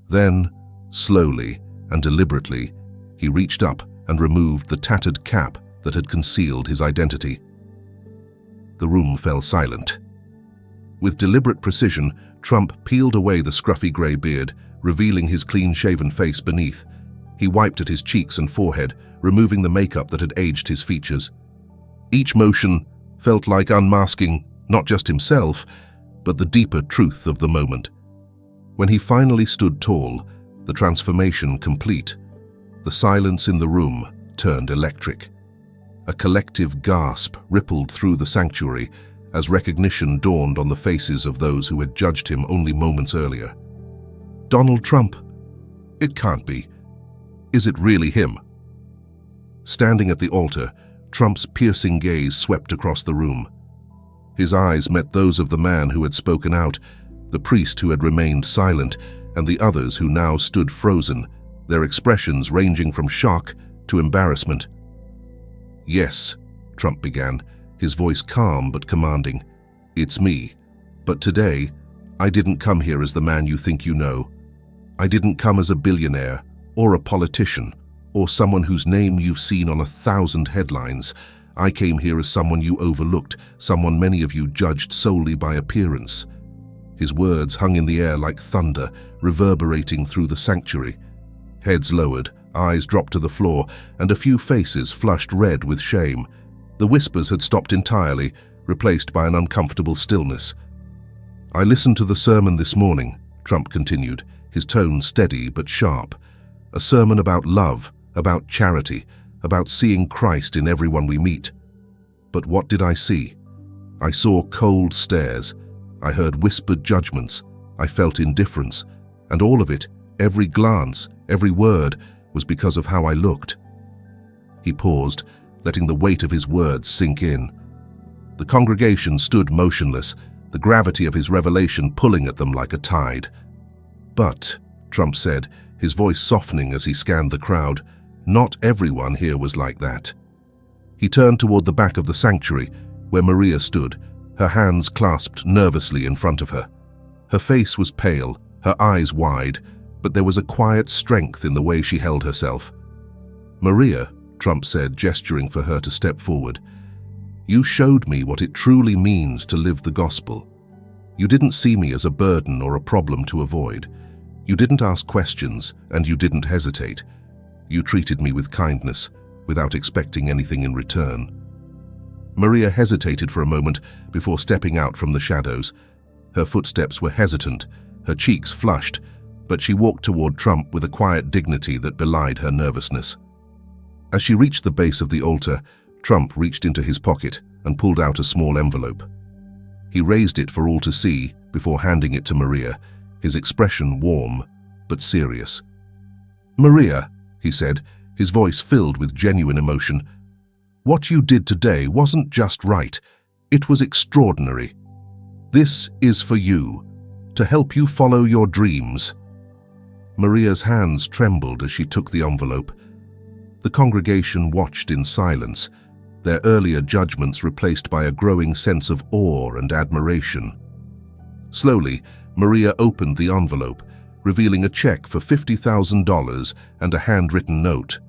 S1: Then, slowly and deliberately, he reached up and removed the tattered cap that had concealed his identity. The room fell silent. With deliberate precision, Trump peeled away the scruffy grey beard, revealing his clean-shaven face beneath. He wiped at his cheeks and forehead, removing the makeup that had aged his features. Each motion felt like unmasking not just himself, but the deeper truth of the moment. When he finally stood tall, the transformation complete, the silence in the room turned electric. A collective gasp rippled through the sanctuary as recognition dawned on the faces of those who had judged him only moments earlier. Donald Trump. It can't be. Is it really him? Standing at the altar, Trump's piercing gaze swept across the room. His eyes met those of the man who had spoken out, the priest who had remained silent, and the others who now stood frozen, their expressions ranging from shock to embarrassment. "Yes," Trump began, his voice calm but commanding. "It's me. But today, I didn't come here as the man you think you know. I didn't come as a billionaire, or a politician, or someone whose name you've seen on 1,000 headlines. I came here as someone you overlooked, someone many of you judged solely by appearance." His words hung in the air like thunder, reverberating through the sanctuary. Heads lowered, eyes dropped to the floor, and a few faces flushed red with shame. The whispers had stopped entirely, replaced by an uncomfortable stillness. "I listened to the sermon this morning," Trump continued, his tone steady but sharp. "A sermon about love, about charity, about seeing Christ in everyone we meet. But what did I see? I saw cold stares. I heard whispered judgments. I felt indifference. And all of it, every glance, every word, was because of how I looked." He paused, letting the weight of his words sink in. The congregation stood motionless, the gravity of his revelation pulling at them like a tide. "But," Trump said, his voice softening as he scanned the crowd, "not everyone here was like that." He turned toward the back of the sanctuary, where Maria stood, her hands clasped nervously in front of her. Her face was pale, her eyes wide, but there was a quiet strength in the way she held herself. "Maria," Trump said, gesturing for her to step forward, "you showed me what it truly means to live the gospel. You didn't see me as a burden or a problem to avoid. You didn't ask questions, and you didn't hesitate. You treated me with kindness, without expecting anything in return." Maria hesitated for a moment before stepping out from the shadows. Her footsteps were hesitant, her cheeks flushed, but she walked toward Trump with a quiet dignity that belied her nervousness. As she reached the base of the altar, Trump reached into his pocket and pulled out a small envelope. He raised it for all to see before handing it to Maria, his expression warm but serious. "Maria," he said, his voice filled with genuine emotion, "what you did today wasn't just right, it was extraordinary. This is for you, to help you follow your dreams." Maria's hands trembled as she took the envelope. The congregation watched in silence, their earlier judgments replaced by a growing sense of awe and admiration. Slowly, Maria opened the envelope, revealing a check for $50,000 and a handwritten note.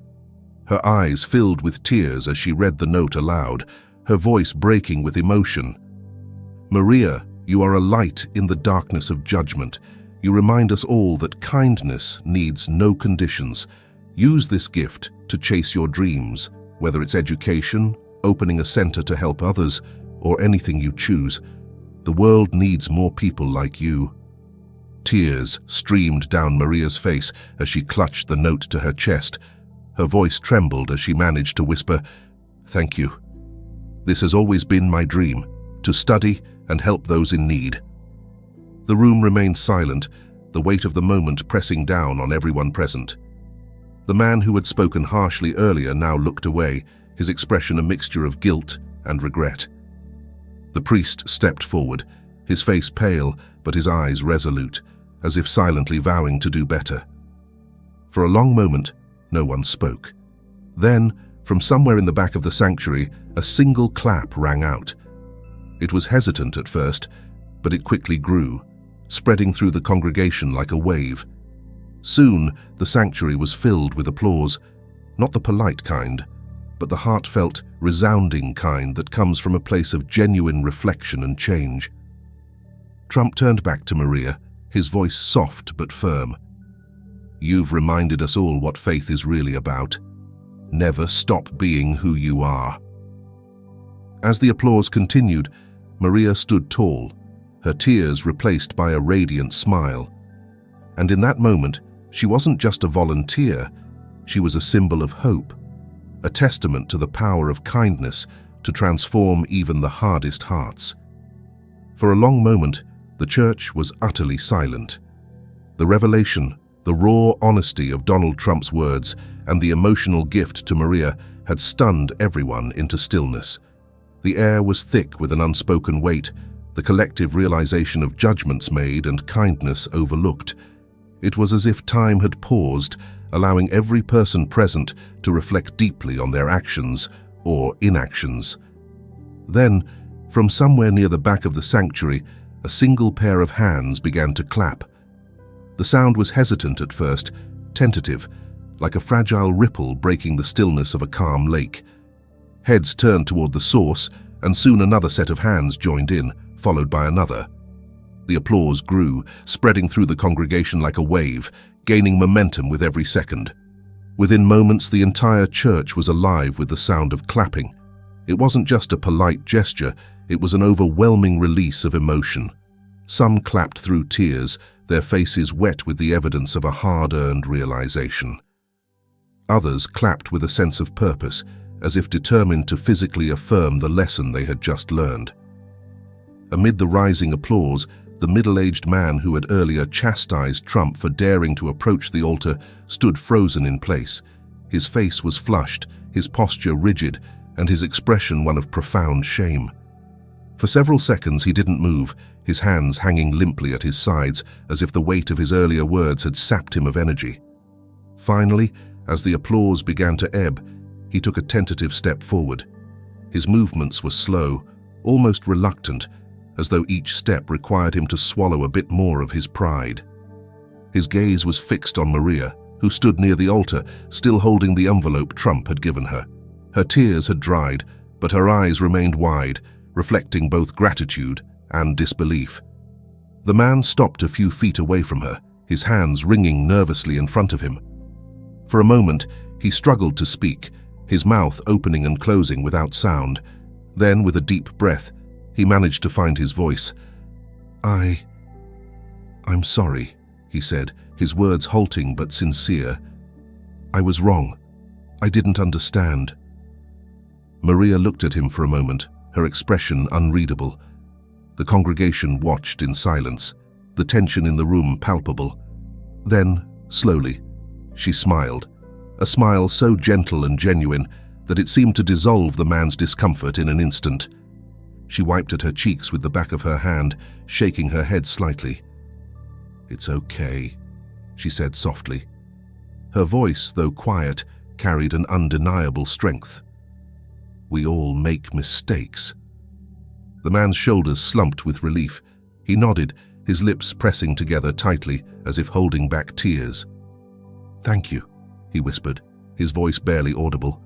S1: Her eyes filled with tears as she read the note aloud, her voice breaking with emotion. "Maria, you are a light in the darkness of judgment. You remind us all that kindness needs no conditions. Use this gift to chase your dreams, whether it's education, opening a center to help others, or anything you choose. The world needs more people like you." Tears streamed down Maria's face as she clutched the note to her chest. Her voice trembled as she managed to whisper, "Thank you. This has always been my dream, to study and help those in need." The room remained silent, the weight of the moment pressing down on everyone present. The man who had spoken harshly earlier now looked away, his expression a mixture of guilt and regret. The priest stepped forward, his face pale but his eyes resolute, as if silently vowing to do better. For a long moment, no one spoke. Then, from somewhere in the back of the sanctuary, a single clap rang out. It was hesitant at first, but it quickly grew, spreading through the congregation like a wave. Soon, the sanctuary was filled with applause, not the polite kind, but the heartfelt, resounding kind that comes from a place of genuine reflection and change. Trump turned back to Maria, his voice soft but firm. "You've reminded us all what faith is really about. Never stop being who you are." As the applause continued, Maria stood tall, her tears replaced by a radiant smile. And in that moment, she wasn't just a volunteer, she was a symbol of hope, a testament to the power of kindness to transform even the hardest hearts. For a long moment, the church was utterly silent. The revelation, the raw honesty of Donald Trump's words, and the emotional gift to Maria had stunned everyone into stillness. The air was thick with an unspoken weight, the collective realization of judgments made and kindness overlooked. It was as if time had paused, allowing every person present to reflect deeply on their actions or inactions. Then, from somewhere near the back of the sanctuary, a single pair of hands began to clap. The sound was hesitant at first, tentative, like a fragile ripple breaking the stillness of a calm lake. Heads turned toward the source, and soon another set of hands joined in, followed by another. The applause grew, spreading through the congregation like a wave, gaining momentum with every second. Within moments, the entire church was alive with the sound of clapping. It wasn't just a polite gesture, it was an overwhelming release of emotion. Some clapped through tears, their faces wet with the evidence of a hard-earned realization. Others clapped with a sense of purpose, as if determined to physically affirm the lesson they had just learned. Amid the rising applause, the middle-aged man who had earlier chastised Trump for daring to approach the altar stood frozen in place. His face was flushed, his posture rigid, and his expression one of profound shame. For several seconds he didn't move, his hands hanging limply at his sides as if the weight of his earlier words had sapped him of energy. Finally, as the applause began to ebb, he took a tentative step forward. His movements were slow, almost reluctant, as though each step required him to swallow a bit more of his pride. His gaze was fixed on Maria, who stood near the altar, still holding the envelope Trump had given her. Her tears had dried, but her eyes remained wide, reflecting both gratitude and disbelief. The man stopped a few feet away from her, his hands wringing nervously in front of him. For a moment, he struggled to speak, his mouth opening and closing without sound. Then, with a deep breath, he managed to find his voice. I'm sorry," he said, his words halting but sincere. "I was wrong. I didn't understand." Maria looked at him for a moment, her expression unreadable. The congregation watched in silence, the tension in the room palpable. Then, slowly, she smiled, a smile so gentle and genuine that it seemed to dissolve the man's discomfort in an instant. She wiped at her cheeks with the back of her hand, shaking her head slightly. "It's okay," she said softly. Her voice, though quiet, carried an undeniable strength. "We all make mistakes." The man's shoulders slumped with relief. He nodded, his lips pressing together tightly, as if holding back tears. "Thank you," he whispered, his voice barely audible.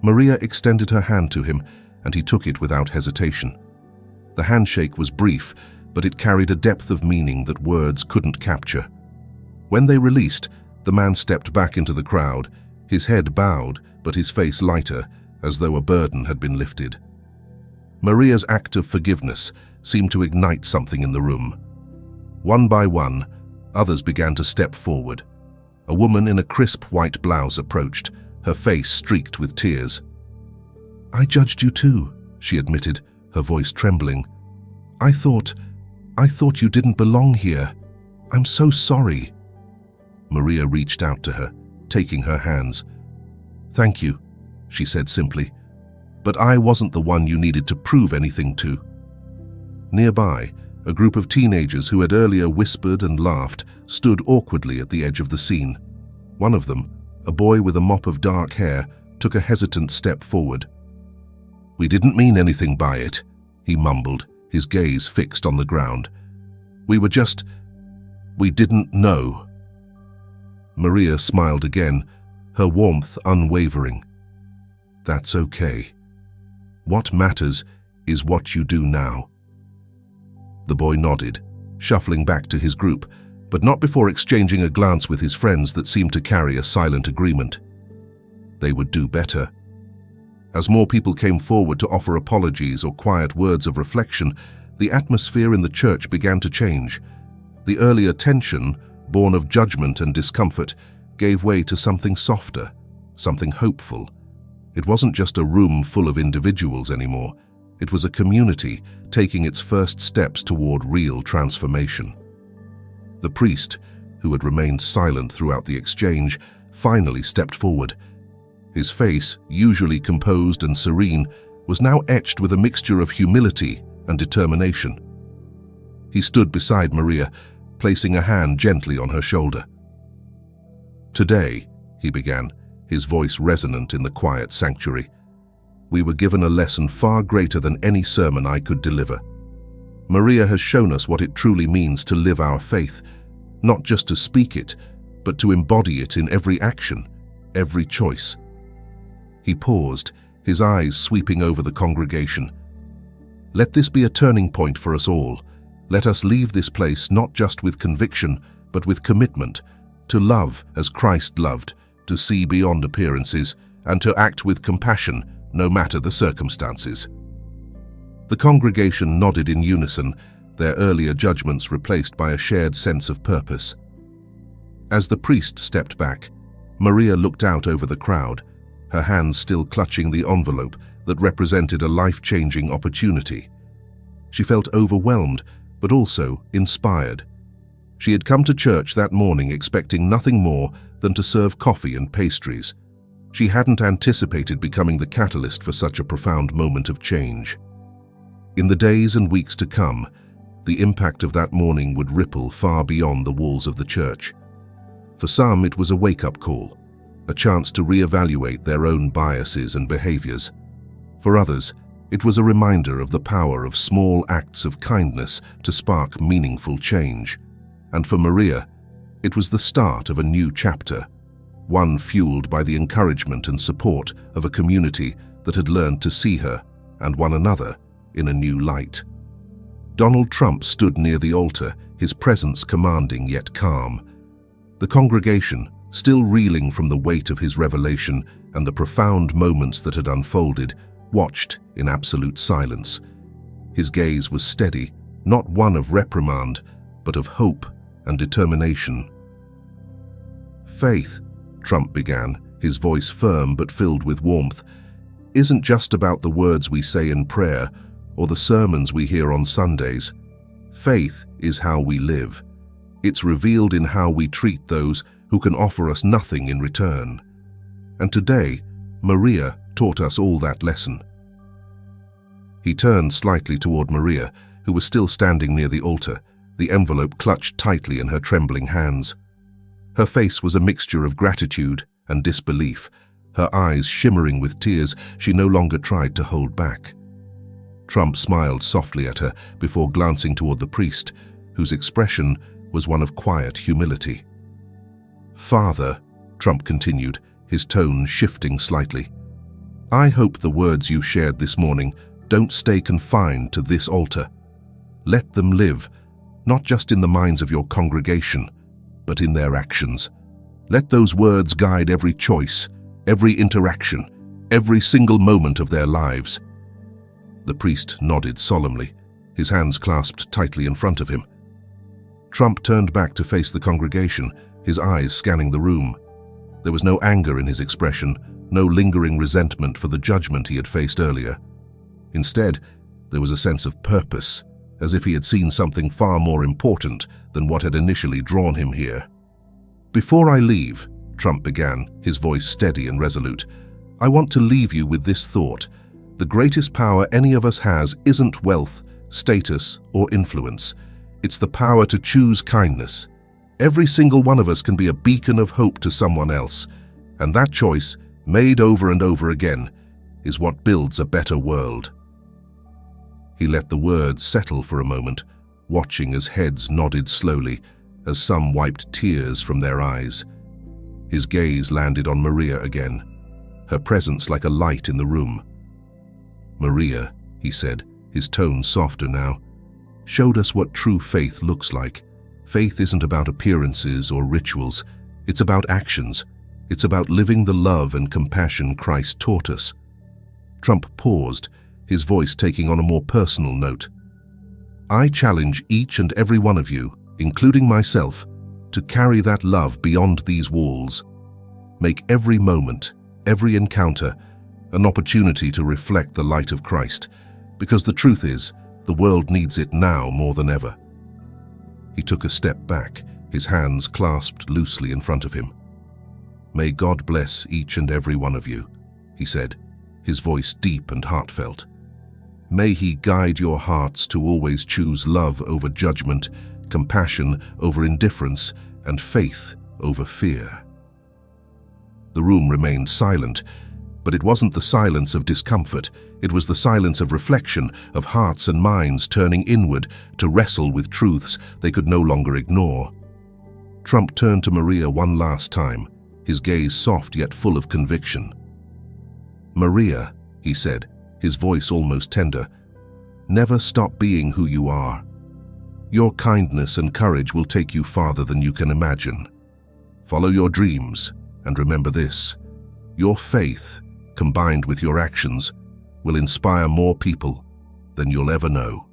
S1: Maria extended her hand to him, and he took it without hesitation. The handshake was brief, but it carried a depth of meaning that words couldn't capture. When they released, the man stepped back into the crowd, his head bowed, but his face lighter, as though a burden had been lifted. Maria's act of forgiveness seemed to ignite something in the room. One by one, others began to step forward. A woman in a crisp white blouse approached, her face streaked with tears. "I judged you too," she admitted, her voice trembling. I thought you didn't belong here. I'm so sorry." Maria reached out to her, taking her hands. "Thank you," she said simply. "But I wasn't the one you needed to prove anything to." Nearby, a group of teenagers who had earlier whispered and laughed stood awkwardly at the edge of the scene. One of them, a boy with a mop of dark hair, took a hesitant step forward. "We didn't mean anything by it," he mumbled, his gaze fixed on the ground. We didn't know." Maria smiled again, her warmth unwavering. "That's okay. What matters is what you do now." The boy nodded, shuffling back to his group, but not before exchanging a glance with his friends that seemed to carry a silent agreement. They would do better. As more people came forward to offer apologies or quiet words of reflection, the atmosphere in the church began to change. The earlier tension, born of judgment and discomfort, gave way to something softer, something hopeful. It wasn't just a room full of individuals anymore. It was a community taking its first steps toward real transformation. The priest, who had remained silent throughout the exchange, finally stepped forward. His face, usually composed and serene, was now etched with a mixture of humility and determination. He stood beside Maria, placing a hand gently on her shoulder. "Today," he began, his voice resonant in the quiet sanctuary, "we were given a lesson far greater than any sermon I could deliver. Maria has shown us what it truly means to live our faith, not just to speak it, but to embody it in every action, every choice." He paused, his eyes sweeping over the congregation. "Let this be a turning point for us all. Let us leave this place not just with conviction, but with commitment, to love as Christ loved, to see beyond appearances, and to act with compassion, no matter the circumstances." The congregation nodded in unison, their earlier judgments replaced by a shared sense of purpose. As the priest stepped back, Maria looked out over the crowd, her hands still clutching the envelope that represented a life-changing opportunity. She felt overwhelmed, but also inspired. She had come to church that morning expecting nothing more than to serve coffee and pastries. She hadn't anticipated becoming the catalyst for such a profound moment of change. In the days and weeks to come, the impact of that morning would ripple far beyond the walls of the church. For some, it was a wake-up call, a chance to reevaluate their own biases and behaviors. For others, it was a reminder of the power of small acts of kindness to spark meaningful change. And for Maria, it was the start of a new chapter, one fueled by the encouragement and support of a community that had learned to see her and one another in a new light. Donald Trump stood near the altar, his presence commanding yet calm. The congregation, still reeling from the weight of his revelation and the profound moments that had unfolded, watched in absolute silence. His gaze was steady, not one of reprimand, but of hope and determination. "Faith," Trump began, his voice firm but filled with warmth, "isn't just about the words we say in prayer or the sermons we hear on Sundays. Faith is how we live. It's revealed in how we treat those who can offer us nothing in return. And today, Maria taught us all that lesson." He turned slightly toward Maria, who was still standing near the altar, the envelope clutched tightly in her trembling hands. Her face was a mixture of gratitude and disbelief, her eyes shimmering with tears she no longer tried to hold back. Trump smiled softly at her before glancing toward the priest, whose expression was one of quiet humility. "Father," Trump continued, his tone shifting slightly, "I hope the words you shared this morning don't stay confined to this altar. Let them live, not just in the minds of your congregation, but in their actions. Let those words guide every choice, every interaction, every single moment of their lives." The priest nodded solemnly, his hands clasped tightly in front of him. Trump turned back to face the congregation, his eyes scanning the room. There was no anger in his expression, no lingering resentment for the judgment he had faced earlier. Instead, there was a sense of purpose, as if he had seen something far more important than what had initially drawn him here. "Before I leave," Trump began, his voice steady and resolute, "I want to leave you with this thought. The greatest power any of us has isn't wealth, status, or influence. It's the power to choose kindness. Every single one of us can be a beacon of hope to someone else, and that choice, made over and over again, is what builds a better world." He let the words settle for a moment, watching as heads nodded slowly, as some wiped tears from their eyes. His gaze landed on Maria again, her presence like a light in the room. "Maria," he said, his tone softer now, "showed us what true faith looks like. Faith isn't about appearances or rituals. It's about actions. It's about living the love and compassion Christ taught us." Trump paused, his voice taking on a more personal note. "I challenge each and every one of you, including myself, to carry that love beyond these walls. Make every moment, every encounter, an opportunity to reflect the light of Christ, because the truth is, the world needs it now more than ever." He took a step back, his hands clasped loosely in front of him. "May God bless each and every one of you," he said, his voice deep and heartfelt. "May He guide your hearts to always choose love over judgment, compassion over indifference, and faith over fear." The room remained silent, but it wasn't the silence of discomfort. It was the silence of reflection, of hearts and minds turning inward to wrestle with truths they could no longer ignore. Trump turned to Maria one last time, his gaze soft yet full of conviction. "Maria," he said, his voice almost tender, "never stop being who you are. Your kindness and courage will take you farther than you can imagine. Follow your dreams, and remember this: your faith, combined with your actions, will inspire more people than you'll ever know."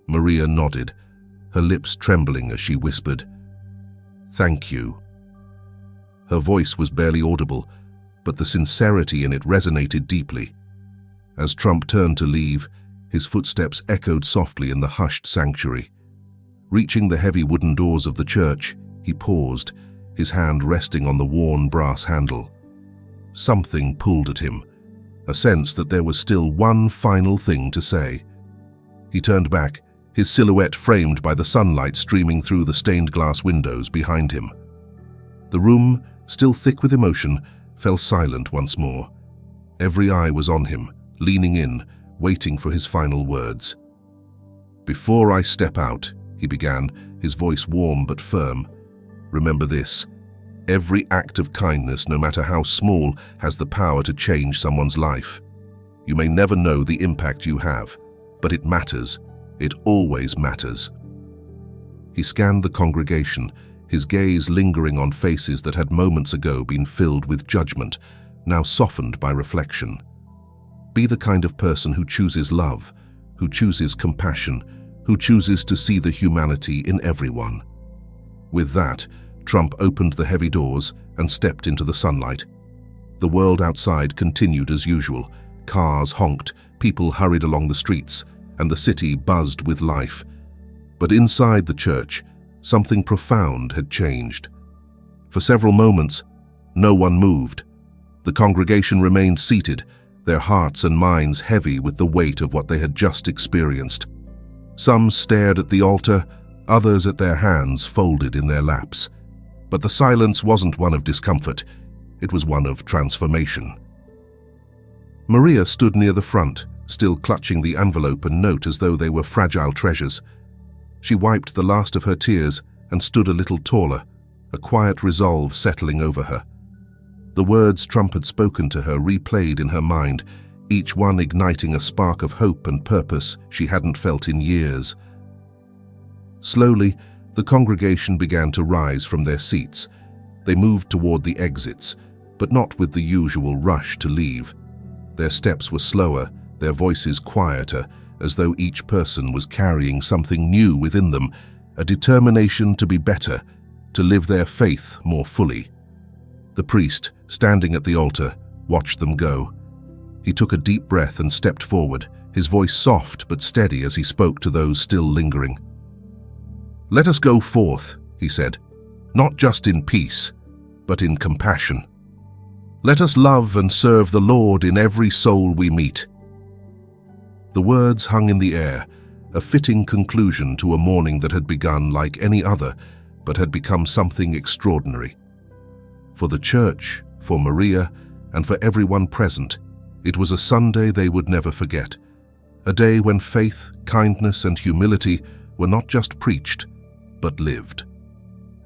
S1: Maria nodded, her lips trembling as she whispered, "Thank you." Her voice was barely audible, but the sincerity in it resonated deeply. As Trump turned to leave, his footsteps echoed softly in the hushed sanctuary. Reaching the heavy wooden doors of the church, he paused, his hand resting on the worn brass handle. Something pulled at him, a sense that there was still one final thing to say. He turned back, his silhouette framed by the sunlight streaming through the stained glass windows behind him. The room, still thick with emotion, fell silent once more. Every eye was on him, leaning in, waiting for his final words. "Before I step out," he began, his voice warm but firm, "remember this: every act of kindness, no matter how small, has the power to change someone's life. You may never know the impact you have, but it matters. It always matters." He scanned the congregation, his gaze lingering on faces that had moments ago been filled with judgment, now softened by reflection. Be the kind of person who chooses love, who chooses compassion, who chooses to see the humanity in everyone. With that, Trump opened the heavy doors and stepped into the sunlight. The world outside continued as usual. Cars honked, people hurried along the streets, and the city buzzed with life. But inside the church, something profound had changed. For several moments, no one moved. The congregation remained seated, their hearts and minds heavy with the weight of what they had just experienced. Some stared at the altar, others at their hands folded in their laps. But the silence wasn't one of discomfort, it was one of transformation. Maria stood near the front, still clutching the envelope and note as though they were fragile treasures. She wiped the last of her tears and stood a little taller, a quiet resolve settling over her. The words Trump had spoken to her replayed in her mind, each one igniting a spark of hope and purpose she hadn't felt in years. Slowly, the congregation began to rise from their seats. They moved toward the exits, but not with the usual rush to leave. Their steps were slower, their voices quieter, as though each person was carrying something new within them, a determination to be better, to live their faith more fully. The priest, standing at the altar, watched them go. He took a deep breath and stepped forward, his voice soft but steady as he spoke to those still lingering. "Let us go forth," he said, "not just in peace, but in compassion. Let us love and serve the Lord in every soul we meet." The words hung in the air, a fitting conclusion to a morning that had begun like any other, but had become something extraordinary. For the church, for Maria, and for everyone present, it was a Sunday they would never forget, a day when faith, kindness, and humility were not just preached, but lived.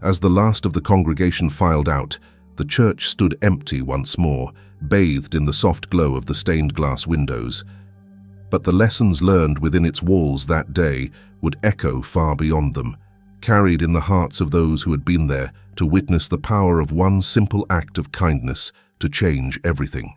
S1: As the last of the congregation filed out, the church stood empty once more, bathed in the soft glow of the stained glass windows. But the lessons learned within its walls that day would echo far beyond them, carried in the hearts of those who had been there to witness the power of one simple act of kindness to change everything.